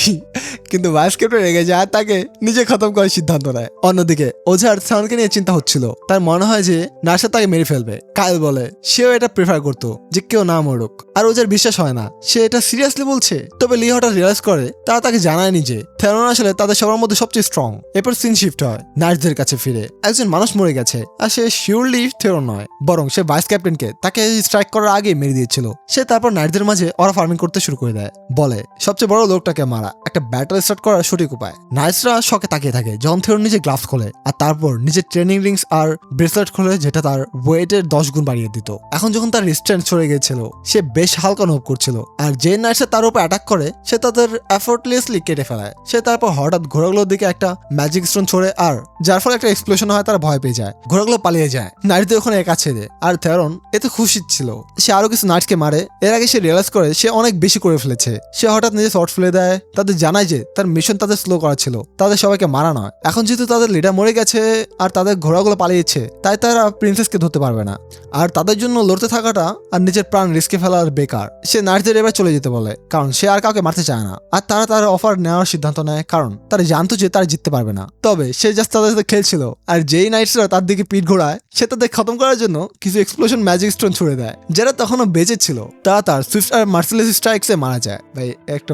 কিন্তু ভাইস ক্যাপ্টেন রেগে যায় আর তাকে নিজে খতম করার সিদ্ধান্ত নেয়। অন্যদিকে ওঝার থেরনকে নিয়ে চিন্তা হচ্ছিল, তার মনে হয় যে নার্সা তাকে মেরে ফেলবে। কাইল বলে সেও এটা প্রেফার করতো যে কেউ না মরুক, আর ওঝার বিশ্বাস হয় না সে এটা সিরিয়াসলি বলছে। তবে লি হঠাৎ রিয়েলাইজ করে তারা তাকে জানায়নি যে থেরন আসলে তাদের সবার মধ্যে সবচেয়ে স্ট্রং। এরপর সিন শিফট হয় নার্সদের কাছে ফিরে। একজন মানুষ মরে গেছে আর সে শিওরলি থেরন নয়, বরং সে ভাইস ক্যাপ্টেনকে তাকে স্ট্রাইক করার আগে মেরে দিয়েছিল। সে তারপর নার্সদের মাঝে অরা ফার্মিং করতে শুরু করে দেয়, বলে সবচেয়ে বড় লোকটাকে মারা একটা ব্যাটল স্টার্ট করার সঠিক উপায়। নার্সরা শকে তাকিয়ে থাকে যখন থেরন নিজে গ্লাভস খোলে আর তারপর নিজের ট্রেনিং রিংস আর ব্রেসলেট খোলে যেটা তার ওয়েটের 10 গুণ বাড়িয়ে দিত। এখন যখন তার রিস্ট্রেন্ট সরে গিয়েছিল সে বেশ হালকা অনুভব করছিল, আর যে নার্সরা তার উপর অ্যাটাক করে সে তাদের এফোর্টলেসলি কেটে ফেলায়। সে তারপর হঠাৎ ঘোড়াগুলোর দিকে একটা ম্যাজিক স্টোন ছড়ে আর যার ফলে একটা এক্সপ্লোশন হয়, তারা ভয় পেয়ে যায়, ঘোড়াগুলো পালিয়ে যায়। নার্সদের ওখানে একা ছেড়ে আর থেরন এতে খুশি ছিল। সে আরো কিছু নার্সকে মারে। এর আগে সে রিয়েলাইজ করে সে অনেক বেশি করে ফেলেছে। সে হঠাৎ নিজে শর্ট ফেলে দেয়, তাদের জানায় যে তার মিশন তাদের স্লো করা ছিল, তাদের সবাইকে মারা নয়। এখন যেহেতু তাদের লিডার মরে গেছে আর তাদের ঘোড়াগুলো পালিয়েছে, তাই তারা প্রিন্সেসকে ধরতে পারবে না, আর তাদের জন্য লড়তে থাকাটা আর নিজের প্রাণ রিস্কে ফেলার বেকার। সে নার্সদের এবার চলে যেতে বলে কারণ সে আর কাউকে মারতে চায় না, আর তারা তার অফার নেওয়ার সিদ্ধান্ত নেয় কারণ তারা জানতো যে তারা জিততে পারবে না। তবে সে জাস্ট তাদের সাথে খেলছিল, আর যেই নাইটসরা তার দিকে পিঠ ঘোড়ায় সে তাদের খতম করার জন্য কিছু এক্সপ্লোশন ম্যাজিক স্টোন ছুড়ে দেয়, যারা তখনও বেঁচে ছিল। তারা তার সুইফট আর মার্সিলেস স্ট্রাইকসে মারা যায়। ভাই একটা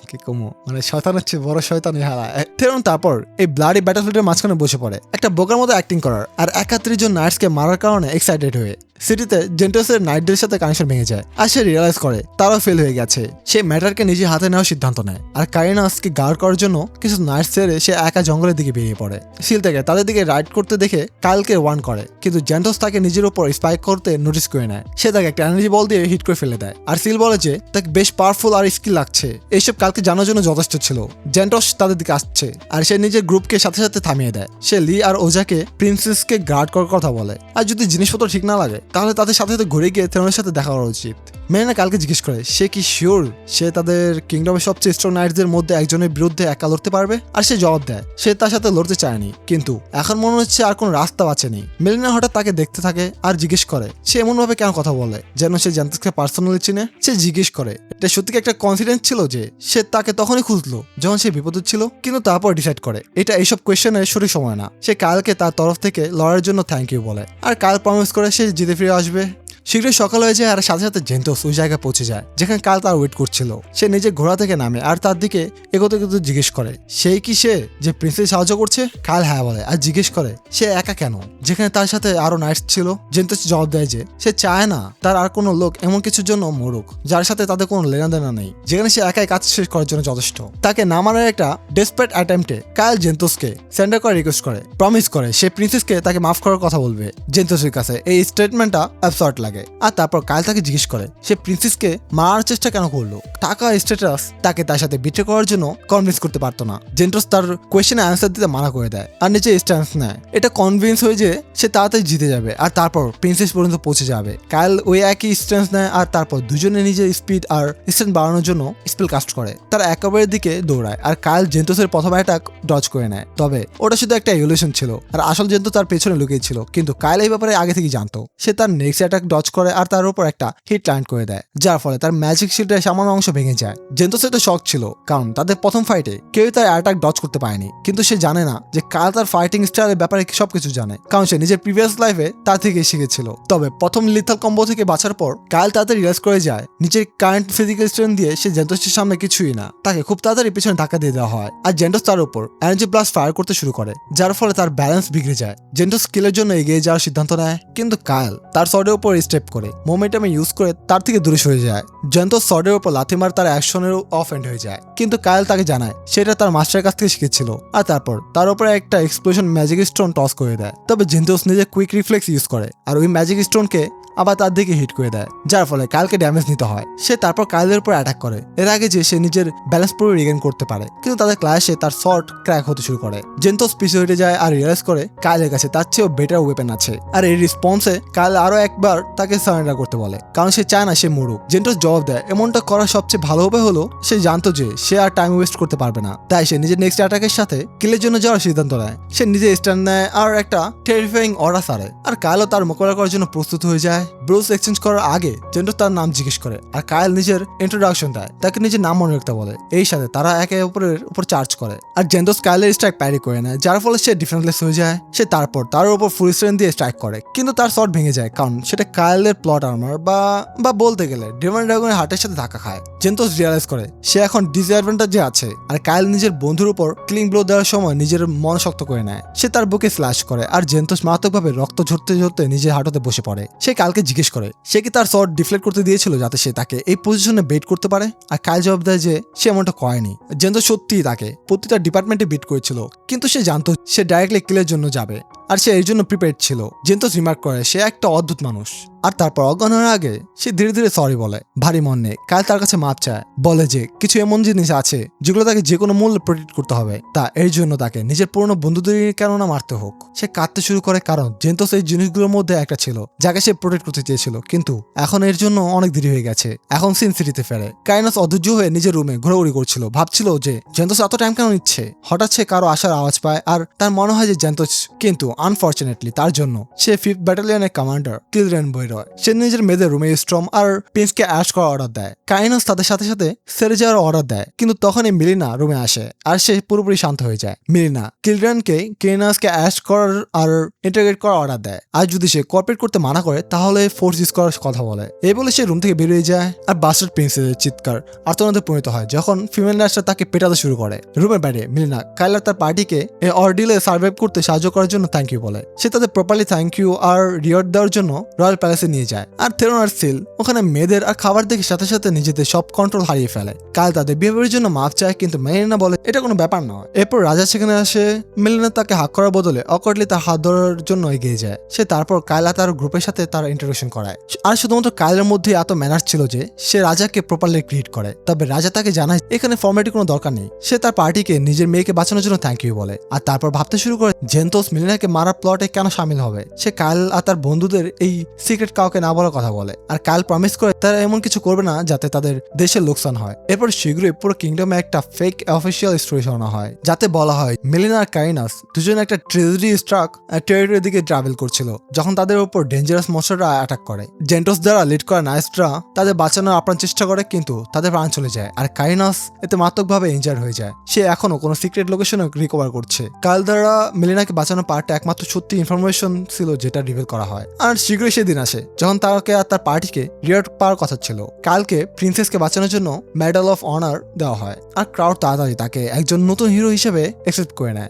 কি কমো, মানে শয়তান হচ্ছে বড় শয়তান হারায়। থেরন তারপর এই ব্লাডি ব্যাটলফিল্ডের মাঝখানে বসে পড়ে একটা বোকার মতো অ্যাক্টিং করার আর 31 জন নাইটসকে মারার কারণে এক্সাইটেড হয়ে। সিটিতে জেন্টসের নাইটদের সাথে কানেকশন ভেঙে যায় আর সে রিয়েলাইজ করে তারাও ফেল হয়ে গেছে। সে ম্যাটারকে নিজে হাতে নেওয়ার সিদ্ধান্ত নেয় আর কারিনাসকে গার্ড করার জন্য কিছু নাইটস ছেড়ে সে একা জঙ্গলের দিকে বেরিয়ে পড়ে। সিল থেকে তাদের দিকে রাইড করতে দেখে কাইলকে ওয়ার্ন করে, কিন্তু জেন্টস তাকে নিজের উপর স্পাইক করতে নোটিস করে নেয়। সে তাকে একটা এনার্জি বল দিয়ে হিট করে ফেলে দেয় আর সিল বলে যে তাকে বেশ পাওয়ারফুল আর স্কিল লাগছে। এইসব কালকে জানার জন্য যথেষ্ট ছিল। জেন্টস তাদের দিকে আসছে আর সে নিজের গ্রুপকে সাথে সাথে থামিয়ে দেয়। সে লি আর ওজাকে প্রিন্সেসকে গার্ড করার কথা বলে, আর যদি জিনিসপত্র ঠিক না লাগে তাহলে তাদের সাথে সাথে ঘুরে গিয়ে থেরনের সাথে দেখা করা উচিত। মেলিনা কালকে জিজ্ঞেস করে সে কি শিওর সে তাদের কিংডমের সবচেয়ে স্ট্রং নাইটদের মধ্যে একজনের বিরুদ্ধে একা লড়তে পারবে, আর সে জবাব দেয় সে তার সাথে লড়তে চায়নি, কিন্তু এখন মনে হচ্ছে আর কোনো রাস্তা বাঁচেনি। মেলিনা হঠাৎ তাকে দেখতে থাকে আর জিজ্ঞেস করে সে এমন ভাবে কেন কথা বলে যেন সে জেন্টসকে পার্সোনালি চিনে। সে জিজ্ঞেস করে এটা সত্যি একটা কনফিডেন্স ছিল যে সে তাকে তখনই খুঁজলো যখন সে বিপদে ছিল, কিন্তু তারপর ডিসাইড করে এটা এইসব কোয়েশ্চেনের সঠিক সময় না। সে কালকে তার তরফ থেকে লড়ার জন্য থ্যাংক ইউ বলে, আর কাল প্রমিস করে সে জিতে ফিরে আসবে। শীঘ্রই সকাল হয়ে যায় আর সাথে সাথে জেন্টোস ওই জায়গায় পৌঁছে যায় যেখানে কাল তার ওয়েট করছিল। সে নিজে ঘোড়া থেকে নামে আর তার দিকে এগোতে এগোতে জিজ্ঞেস করে সেই কি সে যে প্রিন্সেস সাহায্য করছে। কাল হ্যাঁ বলে আর জিজ্ঞেস করে সে একা কেন যেখানে তার সাথে আরো নাইটস ছিল। জেন্টোস জবাব দেয় যে সে চায় না তার আর কোনো লোক এমন কিছুর জন্য মরুক যার সাথে তাদের কোনো লেনাদেনা নেই, যেখানে সে একাই কাজ শেষ করার জন্য যথেষ্ট। তাকে নামানোর একটা ডেসপারেট অ্যাটেম্পটে কাল জেন্টোসকে সেন্ডার করে রিকোয়েস্ট করে, প্রমিস করে সে প্রিন্সেসকে তাকে মাফ করার কথা বলবে। জেন্টোসের কাছে এই স্টেটমেন্টটা অ্যাবসার্ড লাগে, আর তারপর কাল তাকে জিজ্ঞেস করে সে প্রিন্সেসকে মারার চেষ্টা কেন করলো। টাকা স্ট্যাটাস তাকে তার সাথে বিট্রে করার জন্য কনভিন্স করতে পারতো না। জেন্টোস তার কোয়েশ্চেনে অ্যান্সার দিতে মানা করে দেয় আর নিচে স্ট্যান্স নেয়। এটা কনভিন্স হয়ে যে সে তাড়াতাড়ি জিতে যাবে আর তারপর প্রিন্সেস পর্যন্ত পৌঁছে যাবে। কাল ওই একই স্ট্যান্স নেয় আর তারপর দুজনে নিজের স্পিড আর স্ট্যান্ড বাড়ানোর জন্য স্পেল কাস্ট করে। তারা একেবারের দিকে দৌড়ায় আর কাল জেন্টোসের প্রথম অ্যাটাক ডজ করে নেয়, তবে ওটা শুধু একটা ইউলেশন ছিল আর আসল জেন্টো তার পেছনে লুকিয়েছিল। কিন্তু কাল এই ব্যাপারে আগে থেকেই জানতো। সে তার নেক্সট অ্যাটাক ডজ করে আর তার উপর একটা হিট ল্যান্ড করে দেয়, যার ফলে তার ম্যাজিক শিল্ডের সামান্য অংশ ভেঙে যায়। জেন্টোসের তো শক ছিল কারণ তাদের প্রথম ফাইটে কেউই তার অ্যাটাক ডজ করতে পারেনি, কিন্তু সে জানে না যে কাল তার ফাইটিং স্টাইলের ব্যাপারে সবকিছু জানে, কারণ সে নিজের প্রিভিয়াস লাইফে তার থেকে শিখেছিল। তবে প্রথম লিথাল কম্বো থেকে বাঁচার পর কাল তাড়াতাড়ি রিয়েলাইজ করে যায় নিজের কারেন্ট ফিজিক্যাল স্ট্রেন্থ দিয়ে সে জেন্টোসের সামনে কিছুই না। তাকে খুব তাড়াতাড়ি পিছনে ধাক্কা দিয়ে দেওয়া হয় আর জেন্টোস তার উপর এনার্জি ব্লাস্ট ফায়ার করতে শুরু করে, যার ফলে তার ব্যালেন্স বিগড়ে যায়। জেন্টোস স্কিলের জন্য এগিয়ে যাওয়ার সিদ্ধান্ত নেয়, কিন্তু কাল তার সর্ডের উপর স্টেপ করে মোমেন্টামে ইউজ করে তার থেকে দূরে সরে যায়। জেন্টোস সর্ডের উপর লাথি মার তার অ্যাকশনের অফ এন্ড হয়ে যায়, কিন্তু কায়েল তাকে জানায় সেটা তার মাস্টারের কাছ থেকে শিখেছিল আর তারপর তার উপরে একটা এক্সপ্লোশন ম্যাজিক স্টোন টস করে দেয়। তবে জেন্টোস নিজে কুইক রিফ্লেক্স ইউজ করে আর ওই ম্যাজিক স্টোনকে আবার তার দিকে হিট করে দেয়, যার ফলে কালকে ড্যামেজ নিতে হয়। সে তারপর কাইলের উপর অ্যাটাক করে এর আগে যে সে নিজের ব্যালেন্স পুরো রিগেন করতে পারে, কিন্তু তাদের ক্লাসে তার শর্ট ক্র্যাক হতে শুরু করে। জেন্টোস পিছিয়ে হটে যায় আর রিয়েলাইজ করে কাইলের কাছে তার চেয়েও বেটার ওয়েপেন আছে, আর এই রেসপন্সে কাইল আরো একবার তাকে সারেন্ডার করতে বলে কারণ সে চায় না সে মরুক। জেন্টোস জবাব দেয় এমনটা করার সবচেয়ে ভালো উপায় হলো সে জানতো যে সে আর টাইম ওয়েস্ট করতে পারবে না, তাই সে নিজের নেক্সট অ্যাটাকের সাথে কিলের জন্য যাওয়ার সিদ্ধান্ত নেয়। সে নিজে স্ট্যান্ড নেয় আর একটা টেরিফাইং অরা সারে, আর কাইলও তার মোকাবেলা করার জন্য প্রস্তুত হয়ে যায়। ব্রুস এক্সচেঞ্জ করার আগে জেন্টোস তার নাম জিজ্ঞেস করে আর কাইল নিজের ইন্ট্রোডাকশন দেয়, তাকে নিজের নাম মনে রাখতে বলে। এই সাথে তারা একে অপরের উপর চার্জ করে আর জেন্টোস কাইলের স্ট্রাইক প্যারি করে নেয়, যার ফলে সে ডিফেন্সলেস হয়ে যায়। সে তারপর তার উপর ফুল স্ট্রেন্থ দিয়ে স্ট্রাইক করে, কিন্তু তার শট ভেঙে যায় কারণ সেটা কাইলের প্লট আর্মার বা বলতে গেলে ডেমন ড্রাগনের হার্টের সাথে ধাক্কা খায়। জেন্টোস রিয়ালাইজ করে সে এখন ডিসঅ্যাডভান্টেজে আছে আর কাইল নিজের বন্ধুর উপর ক্লিং ব্লো দেওয়ার সময় নিজের মন শক্ত করে নেয়। সে তার বুকে স্ল্যাশ করে আর জেন্টোস মারাত্মকভাবে রক্ত ঝরতে ঝরতে নিজের হাঁটুতে বসে পড়ে। সে কালকে জিজ্ঞেস করে সে কি তার শট ডিফ্লেক্ট করতে দিয়েছিল যাতে সে তাকে এই পজিশনে বেট করতে পারে, আর কাইল জবাব দেয় যে সে এমনটা করেনি। জেন্টোস সত্যিই তাকে প্রতিটা ডিপার্টমেন্টে বিট করেছিল, কিন্তু সে জানতো সে ডাইরেক্টলি কিলের জন্য যাবে আর সে এর জন্য প্রিপেয়ার ছিল। জেন্টোস রিমার্ক করে সে একটা অদ্ভুত মানুষ, আর তারপর অজ্ঞান হওয়ার আগে সে ধীরে ধীরে সরি বলে। ভারী মন নেই কাল তার কাছে মাপ চায়, বলে যে কিছু এমন জিনিস আছে যেগুলো তাকে যে কোনো মূল্যে প্রোটেক্ট করতে হবে, তা এর জন্য তাকে নিজের পুরনো বন্ধুদের কেননা মারতে হোক। সে কাঁদতে শুরু করে কারণ জেন্টোস এই জিনিসগুলোর মধ্যে একটা ছিল যাকে সে প্রোটেক্ট করতে চেয়েছিল, কিন্তু এখন এর জন্য অনেক দেরি হয়ে গেছে। এখন সিন সিটিতে ফেরে। কাইনাস অধৈর্য হয়ে নিজের রুমে ঘোরাঘুরি করছিল, ভাবছিল যে জেন্টোস এত টাইম কেন নিচ্ছে। হঠাৎ সে কারো আসার আওয়াজ পায় আর তার মনে হয় যে জেন্টোস, কিন্তু আনফরচুনেটলি তার জন্য সে 5th ব্যাটালিয়নের কমান্ডার কিলরেন বৈরয়। সে নিজের মেয়েদের রুমে স্ট্রম আর প্রিন্সকে অ্যাশ করার অর্ডার দেয়। কাইনাস তাদের সাথে সাথে সেরে যাওয়ার অর্ডার দেয়, কিন্তু তখনই মিলিনা রুমে আসে আর সে পুরোপুরি শান্ত হয়ে যায়। মিলিনা কিলরেনকে কাইনাসকে অ্যাশ করার আর ইন্টারগ্রেট করার অর্ডার দেয়, আর যদি সে কোঅপারেট করতে মানা করে তাহলে ফোর্স ইউজ করার কথা বলে। এই বলে সে রুম থেকে বেরিয়ে যায় আর বাস্টার্ড প্রিন্সেসের চিৎকার আর্তনাদে পরিণত হয় যখন ফিমেল নার্সরা তাকে পেটাতে শুরু করে। রুমের বাইরে মিলিনা কাইলার তার পার্টিকে এই অর্ডিলে সার্ভাইভ করতে সাহায্য করার জন্য থ্যাংক ইউ বলে। সে তাদের প্রপারলি থ্যাংক ইউ আর রিওয়ার্ড দেওয়ার জন্য রয়্যাল প্যালেসে নিয়ে যায়, আর থেরন আর সিল ওখানে মেয়েদের আর খাবার দেখে সাথে সাথে নিজেদের সব কন্ট্রোল হারিয়ে ফেলে। কাল তাদের বিহেভিয়ারের জন্য মাপ চায়, কিন্তু মেলিনা বলে এটা কোনো ব্যাপার নয়। এরপর রাজা সেখানে আসে। মেলিনা তাকে হাক করার বদলে অকওয়ার্ডলি তার হাত ধরার জন্য এগিয়ে যায়। সে তারপর কায়লা তার গ্রুপের সাথে তার ইন্ট্রোডাকশন করায়, আর শুধুমাত্র কায়লার মধ্যে এত ম্যানার্স ছিল যে সে রাজাকে প্রপারলি গ্রিট করে। তবে রাজা তাকে জানায় এখানে ফর্মালিটি কোনো দরকার নেই। সে তার পার্টিকে নিজের মেয়েকে বাঁচানোর জন্য থ্যাংক ইউ বলে, আর তারপর ভাবতে শুরু করে জেন্টোস মিলিনাকে মারার প্লটে কেন সামিল হবে। সে কায়ল আর তার বন্ধুদের এই সিক্রেট কাউকে না বলার কথা বলে, আর কাইল প্রমিস করে তারা এমন কিছু করবে না যাতে তাদের দেশের লোকসান হয়। এরপর শীঘ্রই পুরো কিংডমে একটা ফেক অফিসিয়াল স্টোরি শোনা হয়, যাতে বলা হয় মেলিনা আর কাইনাস দুজন একটা ট্রেজেডি স্ট্রাক টেরিটরির দিকে ট্রাভেল করছিল যখন তাদের উপর ডেঞ্জারাস মনস্টাররা অ্যাটাক করে। জেন্টোস দ্বারা লিড করা নাইসরা তাদের বাঁচানোর আপ্রাণ চেষ্টা করে, কিন্তু তাদের প্রাণ চলে যায়, আর কাইনাস এতে মারাত্মকভাবে ইনজার্ড হয়ে যায়। সে এখনো কোনো সিক্রেট লোকেশনে রিকভার করছে। কাইল দ্বারা মেলিনাকে বাঁচানোর পার্টটা একমাত্র সত্যি ইনফরমেশন ছিল যেটা রিভিল করা হয়। আর শীঘ্রই সেদিন আসে যখন তাকে আর তার পার্টিকে রিওয়ার্ড পাওয়ার কথা ছিল। কাইলকে প্রিন্সেসকে বাঁচানোর জন্য মেডাল অফ অনার দেওয়া হয়, আর ক্রাউড তাড়াতাড়ি তাকে একজন নতুন হিরো হিসেবে অ্যাকসেপ্ট করে নেয়।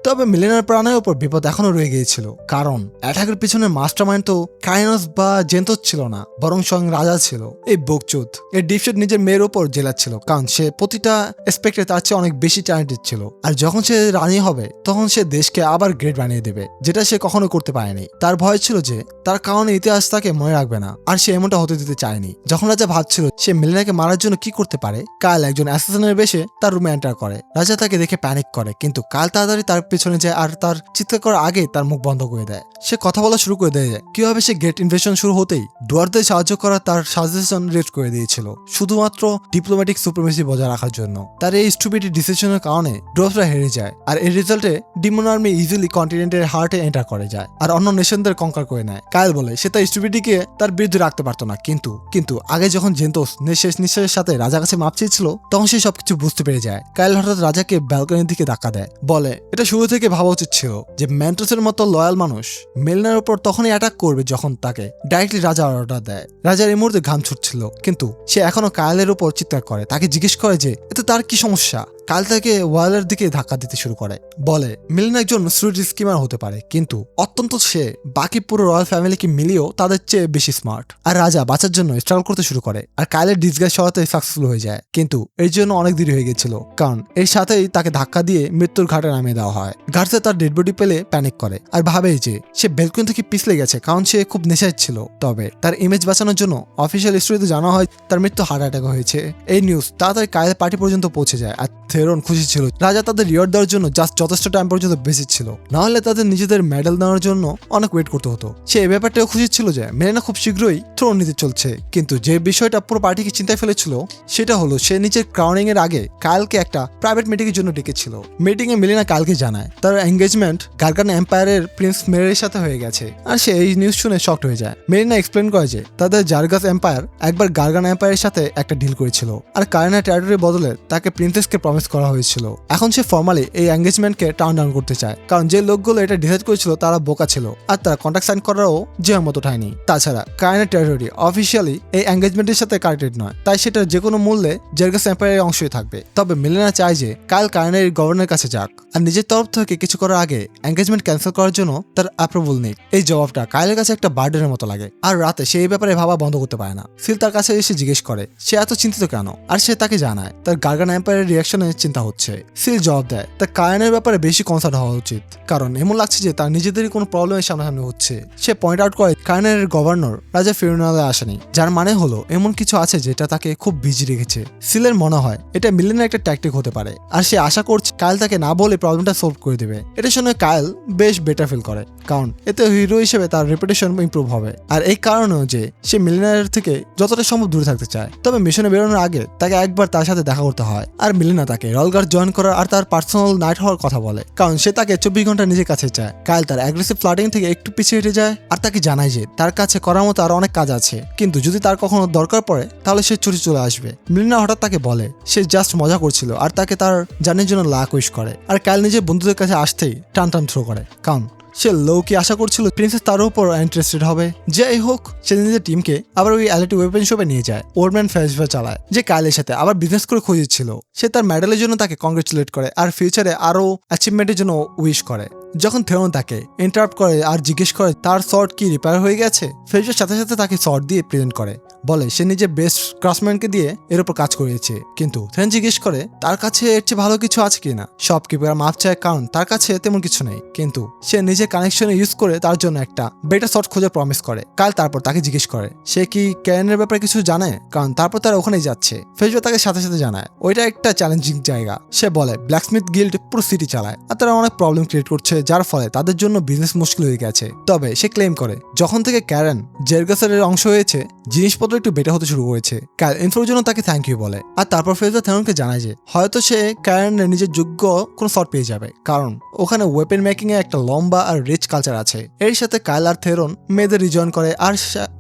তবে মেলিনার প্রাণের উপর বিপদ এখনো রয়ে গিয়েছিল, কারণ অ্যাটাকের পিছনে মাস্টারমাইন্ড তো কাইনাস বা জেন্টোস ছিল না, বরং স্বয়ং রাজা ছিল। এই বকচুদ এই ডিপশট নিজের মেয়ের উপর জেলাচ্ছিল, কারণ সে প্রতিটা এসপেক্টে তার চেয়ে অনেক বেশি ট্যালেন্টেড ছিল। আর যখন সে রানী হবে তখন সে দেশকে আবার গ্রেট বানিয়ে দেবে, যেটা সে কখনো করতে পারেনি। তার ভয় ছিল যে তার কারণে ইতিহাস তাকে মনে রাখবে না, আর সে এমনটা হতে দিতে চায়নি। যখন রাজা ভাবছিল সে মেলিনাকে মারার জন্য কি করতে পারে, কাইল একজন অ্যাসাসিনের বেশে তার রুমে এন্টার করে। রাজা তাকে দেখে প্যানিক করে, কিন্তু কাইল তাড়াতাড়ি তার পেছনে যায় আর তার চিৎকার করার আগে তার মুখ বন্ধ করে দেয়। সে কথা বলা শুরু করে দেয় কিভাবে সে গ্রেট ইনভেশন শুরু হতেই ডুয়ারদের সাহায্য করা তার সাজেশন রেট করে দিয়েছিল, শুধুমাত্র ডিপ্লোম্যাটিক সুপ্রিমেসি বজায় রাখার জন্য। তার এই স্টুপিড ডিসিশনের কারণে ড্রপসরা হেরে যায়, আর এর রেজাল্টে ডিমন আর্মি ইজিলি কন্টিনেন্টের হার্টে এন্টার করে যায় আর অন্য নেশনদের কঙ্কার করে নেয়। কাইল বলে সে তার স্টুপিডিকে তার বিরুদ্ধে রাখতে পারতো না, কিন্তু আগে যখন জেন্টোস শেষ নিঃশ্বাসের সাথে রাজার কাছে মাপ চেয়েছিল তখন সে সবকিছু বুঝতে পেরে যায়। কাইল হঠাৎ রাজাকে ব্যালকনির দিকে ধাক্কা দেয়, বলে এটা শুরু থেকে ভাবা উচিত ছিল যে ম্যান্টোসের মতো লয়াল মানুষ মেলিনার উপর তখনই অ্যাটাক করবে যখন তাকে ডাইরেক্টলি রাজা অর্ডার দেয়। রাজার এই মুহূর্তে ঘাম ছুটছিল, কিন্তু সে এখনো কাইলের উপর চিৎকার করে, তাকে জিজ্ঞেস করে যে এতে তার কি সমস্যা। কাল তাকে ওয়ালের দিকে ধাক্কা দিতে শুরু করে, বলে মেলিনা একজন শ্রুট স্কিমার হতে পারে, কিন্তু অত্যন্ত সে বাকি পুরো রয়্যাল ফ্যামিলিকে মিলিয়েও তাদের চেয়ে বেশি স্মার্ট। আর রাজা বাঁচার জন্য স্ট্রাগল করতে শুরু করে, আর কাইলের ডিসগাইজ সরাতে সাকসেসফুল হয়ে যায়, কিন্তু এর জন্য অনেক দেরি হয়ে গেছিল, কারণ এর সাথেই তাকে ধাক্কা দিয়ে মৃত্যুর ঘাটে নামিয়ে দেওয়া হয়। গার্ডসে তার ডেড বডি পেলে প্যানিক করে আর ভাবে যে সে বেলকনি থেকে পিছলে গেছে, কারণ সে খুব নেশায় ছিল। তবে তার ইমেজ বাঁচানোর জন্য অফিসিয়াল স্টোরিতে জানা হয় তার মৃত্যু হার্ট অ্যাটাক হয়েছে। এই নিউজ তাড়াতাড়ি কাইলের পার্টি পর্যন্ত পৌঁছে যায়, আর থেরন খুশি ছিল। রাজা তাদের রিওয়ার্ড দেওয়ার জন্য জাস্ট যথেষ্ট টাইম পর্যন্ত বেঁচে ছিল, না হলে তাদের নিজেদের মেডেল দেওয়ার জন্য অনেক ওয়েট করতে হতো। সে এই ব্যাপারটাও খুশি ছিল যে মেলিনা খুব শীঘ্রই থ্রোন নিতে চলছে, কিন্তু যে বিষয়টা পুরো পার্টিকে চিন্তায় ফেলেছিল সেটা হলো সে নিজের ক্রাউনিং এর আগে কাইলকে একটা প্রাইভেট মিটিং এর জন্য ডেকেছিল। মিটিং এ মেলিনা কাইলকে জানায় তার এঙ্গেজমেন্ট গার্গান এম্পায়ারের প্রিন্স মেরের সাথে হয়ে গেছে, আর সে এই নিউজ শুনে শকড হয়ে যায়। মেলিনা এক্সপ্লেন করে যে তাদের জার্গাস এম্পায়ার একবার গার্গান এম্পায়ারের সাথে একটা ডিল করেছিল, আর কারিনা টেরিটরির বদলে তাকে প্রিন্সেসকে প্রমিস করা হয়েছিল। এখন সে ফর্মালি এই এঙ্গেজমেন্টকে টার্ন ডাউন করতে চায়, কারণ যে লোকগুলো এটা ডিসাইড করেছিল তারা বোকা ছিল, আর তারা কন্ট্রাক্ট সাইন করারও যে মতো উঠায়নি। তাছাড়া কারিনা টেরিটরি অফিসিয়ালি এই এঙ্গেজমেন্টের সাথে কানেক্টেড নয়, তাই সেটা যে কোনো মূল্যে জার্গাস এম্পায়ারের অংশই থাকবে। তবে মেলিনা চায় যে কাইল কারিনার গভর্নরের কাছে যাক, আর নিজের তরফ থেকে কিছু করার আগে এঙ্গেজমেন্ট ক্যান্সেল করার জন্য তার অ্যাপ্রুভাল নেই। এই জবাবটা কাইলের কাছে একটা বার্ডেনের মতো লাগে, আর রাতে সে এই ব্যাপারে ভাবা বন্ধ করতে পারে না। সিল তার কাছে এসে জিজ্ঞেস করে সে এত চিন্তিত কেন, আর সে তাকে জানায় তার গার্গান এম্পায়ারের রিয়াকশনে চিন্তা হচ্ছে। সিল জবাব দেয় তার কারিনার ব্যাপারে বেশি কনসার্ন হওয়া উচিত, কারণ এমন লাগছে যে তার নিজেদেরই কোনো প্রবলেমের সামনাসামনি হচ্ছে। সে পয়েন্ট আউট করে কারিনার গভর্নর রাজা ফিউনালে আসেনি, যার মানে হলো এমন কিছু আছে যেটা তাকে খুব বিজি রেখেছে। সিলের মনে হয় এটা মিলিনার একটা ট্যাকটিক হতে পারে, আর সে আশা করছে কাইল তাকে না বলে প্রবলেমটা সলভ করে দেবে। এটা শুনে কাইল বেশ বেটার ফিল করে, কারণ এতে হিরো হিসেবে তার রেপুটেশন ইমপ্রুভ হবে, আর এই কারণেও যে সে মিলিনার থেকে যতটা সম্ভব দূরে থাকতে চায়। তবে মিশনে বেরোনোর আগে তাকে একবার তার সাথে দেখা করতে হয়, আর মিলিনা তাকে রয়্যাল জয়েন করার আর তার পার্সোনাল নাইট হওয়ার কথা বলে, কারণ সে তাকে 24 ঘন্টা নিজের কাছে চায়। কাইল তার অ্যাগ্রেসিভ ফ্লার্টিং থেকে একটু পিছিয়ে হেঁটে যায়, আর তাকে জানায় যে তার কাছে করার মতো আর অনেক কাজ আছে, কিন্তু যদি তার কখনো দরকার পড়ে তাহলে সে ছুটে চলে আসবে। মিলিনা হঠাৎ তাকে বলে সে জাস্ট মজা করছিল, আর তাকে তার জার্নির জন্য লাক উইশ করে। আর কাইল নিজের বন্ধুদের কাছে আসতেই টান থ্রো করে, কারণ সে লোকই আশা করছিল প্রিন্সেস তার উপর ইন্টারেস্টেড হবে। যাই হোক, সে নিজের টিমকে আবার ওই এলইটি ওয়েপন শপে নিয়ে যায়। ওল্ডম্যান ফেস্টিভ্যাল চালায় যে কাইলের সাথে আবার বিজনেস করে খুঁজেছিল। সে তার মেডেলের জন্য তাকে কংগ্রেচুলেট করে আর ফিউচারে আরো অ্যাচিভমেন্টের জন্য উইশ করে। যখন থেরন তাকে ইন্টারাপ্ট করে আর জিজ্ঞেস করে তার শর্ট কি রিপেয়ার হয়ে গেছে, ফেজের সাথে সাথে তাকে শর্ট দিয়ে প্রেজেন্ট করে, বলে সে নিজের বেস্ট ক্রাফটম্যানকে দিয়ে এর উপর কাজ করিয়েছে। কিন্তু থেরন জিজ্ঞেস করে তার কাছে এর চেয়ে ভালো কিছু আছে কিনা। শপকিপার মাপ চায়, কারণ তার কাছে তেমন কিছু নেই, কিন্তু সে নিজে নিজের কানেকশনে ইউজ করে তার জন্য একটা বেটার শট খোঁজার প্রমিস করে। কাল তারপর তাকে জিজ্ঞেস করে সে কি ক্যারেনের ব্যাপারে কিছু জানে, কারণ তারপর তারা ওখানেই যাচ্ছে। ফেজবা তাকে সাথে সাথে জানায় ওইটা একটা চ্যালেঞ্জিং জায়গা। সে বলে ব্ল্যাকস্মিথ গিল্ড পুরো সিটি চালায় আর তারা অনেক প্রবলেম ক্রিয়েট করছে, যার ফলে তাদের জন্য বিজনেস মুশকিল হয়ে গেছে। তবে সে ক্লেম করে যখন থেকে ক্যারেন জেরগাসের অংশ হয়েছে জিনিসপত্র একটু বেটার হতে শুরু করেছে। কাল ইনফোর জন্য তাকে থ্যাংক ইউ বলে। আর তারপর ফেজবা থেরনকে জানায় যে হয়তো সে ক্যারেনের নিজের যোগ্য কোনো শট পেয়ে যাবে, কারণ ওখানে ওয়েপেন মেকিং এ একটা লম্বা আর রিচ কালচার আছে। এর সাথে কাইল আর থেরন মেয়েদের রিজয়েন করে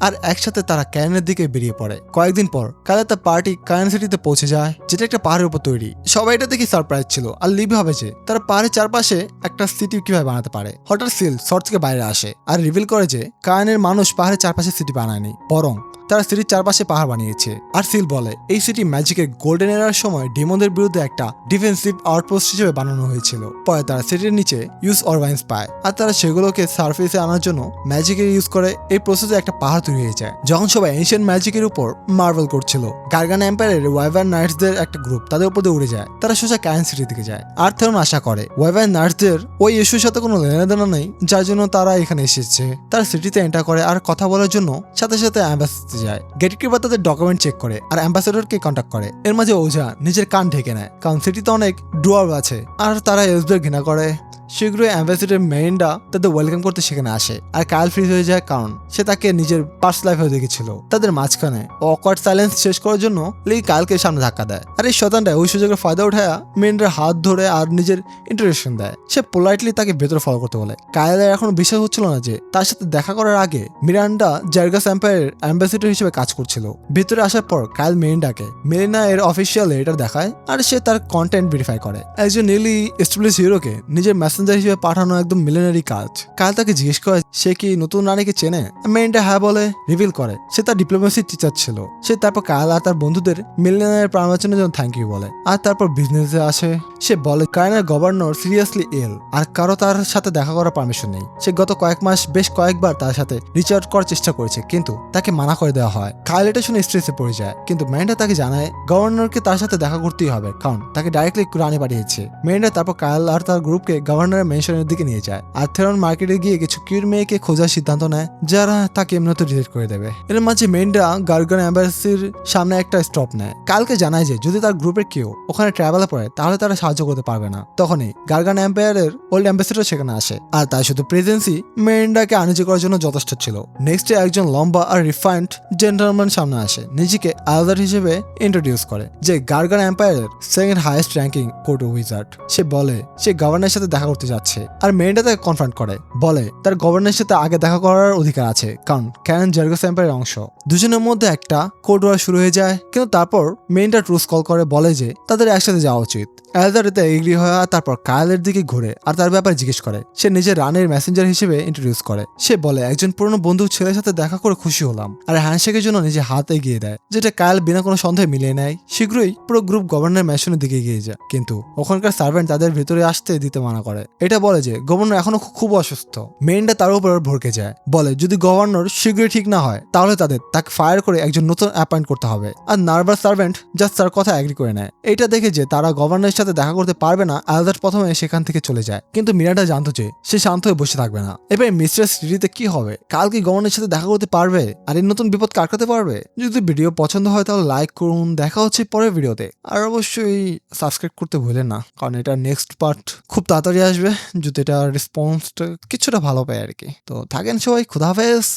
আর একসাথে তারা ক্যারেনের দিকে বেরিয়ে পড়ে। কয়েকদিন পর কাইল তার পার্টি ক্যারেন সিটিতে পৌঁছে যায়, যেটা একটা পাহাড়ের উপর তৈরি। সবাই এটা দেখে সারপ্রাইজ ছিল আর লিভ ভাবে যে তারা পাহাড়ের চারপাশে একটা সিটি কিভাবে বানাতে পারে। হঠাৎ সিল শর্ট থেকে বাইরে আসে আর রিভিল করে যে কারেনের মানুষ পাহাড়ের চারপাশে সিটি বানায়নি, বরং তারা সিটির চারপাশে পাহাড় বানিয়েছে। আর সিল বলে এই সিটি ম্যাজিকের গোল্ডেন এরার সময় ডেমনদের বিরুদ্ধে একটা ডিফেন্সিভ আউটপোস্ট হিসেবে বানানো হয়েছিল। পরে তারা সিটির নিচে ইউজ অরবাইন্স পায় আর তারা সেগুলোকে সার্ফেসে আনার জন্য ম্যাজিকের ইউজ করে। এই প্রসেসে একটা পাহাড় তৈরি হয়ে যায়। যখন সবাই এনশিয়েন্ট ম্যাজিকের উপর মার্ভেল করছিল, গার্গান এম্পায়ারের ওয়াইভার নাইটসদের একটা গ্রুপ তাদের উপর দিয়ে উড়ে যায়। তারা সোজা ক্যারেন সিটির দিকে যায়। আর থেরন আশা করে ওয়াইভার নাইটসদের ওই ইস্যুর সাথে কোনো লেনাদেনা নেই, যার জন্য তারা এখানে এসেছে। তারা সিটিতে এন্টার করে আর কথা বলার জন্য সাথে সাথে অ্যাম্বাসিতে যায়। গেটকিপার তাদের ডকুমেন্ট চেক করে আর অ্যাম্বাসেডরকে কন্ট্যাক্ট করে। এর মাঝে ওঝা নিজের কান ঢেকে নেয়, কারণ সিটিতে অনেক ডুয়ার্ভ আছে আর তারা এলসদের ঘৃণা করে। শীঘ্রই অ্যাম্বাসেডর মেরিন্ডা তাদের ওয়েলকাম করতে সেখানে আসে আর কাইল ফ্রিজ হয়ে যায়, কারণ সে তাকে নিজের পার্স লাইফে দেখেছিল। তাদের মাঝখানে অকওয়ার্ড সাইলেন্স শেষ করার জন্য লি কাইলকে সামনে ধাক্কা দেয়। আর এই শতানটা ওই সুযোগের ফায়দা উঠায় মেরিন্ডার হাত ধরে আর নিজের ইন্ট্রোডাকশন দেয়। সে পোলাইটলি তাকে ভেতরে ফলো করতে বলে। কাইলের এখনো বিশ্বাস হচ্ছিল না যে তার সাথে দেখা করার আগে মিরান্ডা জার্গাস এম্পায়ারের অ্যাম্বাসেডর হিসেবে কাজ করছিল। ভেতরে আসার পর কাইল মেরিন্ডাকে মেরিনা এর অফিসিয়াল লেটার দেখায় আর সে তার কন্টেন্ট ভেরিফাই করে। একজন নিউলি এস্টাবলিশ হিরোকে নিজের মেসেঞ্জার হিসেবে পাঠানো একদম মিলিনারি কাজ। কাল তাকে জিজ্ঞেস করে সে কি নতুন রানীকে চেনে। মেরিন্ডা হ্যাঁ বলে রিভিল করে সে তার ডিপ্লোমেসি টিচার ছিল। সে তারপর কাল আর তার বন্ধুদের মিলিনারের প্রাণবাচনের জন্য থ্যাংক ইউ বলে। আর তারপর বিজনেসে আসে। সে বলে কারেনের গভর্নর সিরিয়াসলি ইল আর কারো তার সাথে দেখা করার পারমিশন নেই। সে গত কয়েক মাস বেশ কয়েকবার তার সাথে রিচ আউট করার চেষ্টা করেছে, কিন্তু তাকে মানা করে দেওয়া হয়। কাইল এটা শুনে স্ট্রেসে পড়ে যায়, কিন্তু মেরিন্ডা তাকে জানায় গভর্নরকে তার সাথে দেখা করতেই হবে, কারণ তাকে ডাইরেক্টলি রানী পাঠিয়েছে। মেরিন্ডা তারপর কাইল আর তার গ্রুপকে গভর্নরের মেনশনের দিকে নিয়ে যায়। আর থেরন মার্কেটে গিয়ে কিছু কিউর মেয়েকে খোঁজার সিদ্ধান্ত নেয়, যারা তাকে এমনিতে ডিলিট করে দেবে। এর মাঝে মেরিন্ডা গার্গান এম্বাসির সামনে একটা স্টপ নেয়। কালকে জানায় যে যদি তার গ্রুপের কেউ ওখানে ট্রাভেলে পড়ে তাহলে তারা সাহায্য করতে পারবে না। তখনই গার্গান এম্পায়ারের ওল্ড অ্যাম্বাসেডর সেখানে আসে আর তার শুধু প্রেজেন্সই মেরিন্ডাকে আনিজি করার জন্য যথেষ্ট ছিল। নেক্সট একজন লম্বা আর রিফাইন্ড জেন্টলম্যান সামনে আসে, নিজেকে আলাদার হিসেবে ইন্ট্রোডিউস করে যে গার্গান এম্পায়ারের second highest ranking court wizard. সে বলে সে গভর্নরের সাথে দেখা করতে যাচ্ছে আর মেরিন্ডা তাকে কনফ্রন্ট করে, বলে তার গভর্নরের সাথে আগে দেখা করার অধিকার আছে, কারণ ক্যারেন জার্গাস এম্পায়ারের অংশ। দুজনের মধ্যে একটা কোড ওয়ার শুরু হয়ে যায়, কিন্তু তারপর মেরিন্ডা ট্রুস কল করে বলে যে তাদের একসাথে যাওয়া উচিত। এলদার এতে এগ্রি হয় আর তারপর কায়েলের দিকে ঘুরে আর তার ব্যাপারে জিজ্ঞেস করে। সে নিজের রানের মেসেঞ্জার হিসেবে ইন্ট্রোডিউস করে। সে বলে একজন পুরনো বন্ধু ছেলের সাথে দেখা করে খুশি হলাম, আর হ্যান্ডশেকের জন্য নিজে হাত এগিয়ে দেয়, যেটা কায়েল বিনা কোনো সন্দেহে মিলিয়ে নেয়। শীঘ্রই পুরো গ্রুপ গভর্নর ম্যানশনের দিকে এগিয়ে যায়, কিন্তু ওখানকার সার্ভেন্ট তাদের ভেতরে আসতে দিতে মানা করে। এটা বলে যে গভর্নর এখনো খুব অসুস্থ। মেরিন্ডা তার উপর ভরকে যায়, বলে যদি গভর্নর শীঘ্রই ঠিক না হয় তাহলে তাকে ফায়ার করে একজন নতুন অ্যাপয়েন্ট করতে হবে। আর নার্ভাস সার্ভেন্ট জাস্ট তার কথা এগ্রি করে নেয়। এটা দেখে যে তারা গভর্নরের সাথে দেখা করতে পারবে না, আলদার প্রথমে সেখান থেকে চলে যায়, কিন্তু মিরান্ডা জানতো যে সে শান্ত হয়ে বসে থাকবে না। এবার মিস্টার সিটিতে কি হবে? কাল কি গভর্নরের সাথে দেখা করতে পারবে আর এই নতুন বিপদ কাটাতে পারবে? যদি ভিডিও পছন্দ হয় তাহলে লাইক করুন। দেখা হচ্ছে পরের ভিডিওতে। আর অবশ্যই সাবস্ক্রাইব করতে ভুলেন না, কারণ এটা নেক্সট পার্ট খুব তাড়াতাড়ি আসবে, যদি এটা রেসপন্সটা কিছুটা ভালো পায় আর কি। তো থাকেন সবাই, খুদা হাফেজ।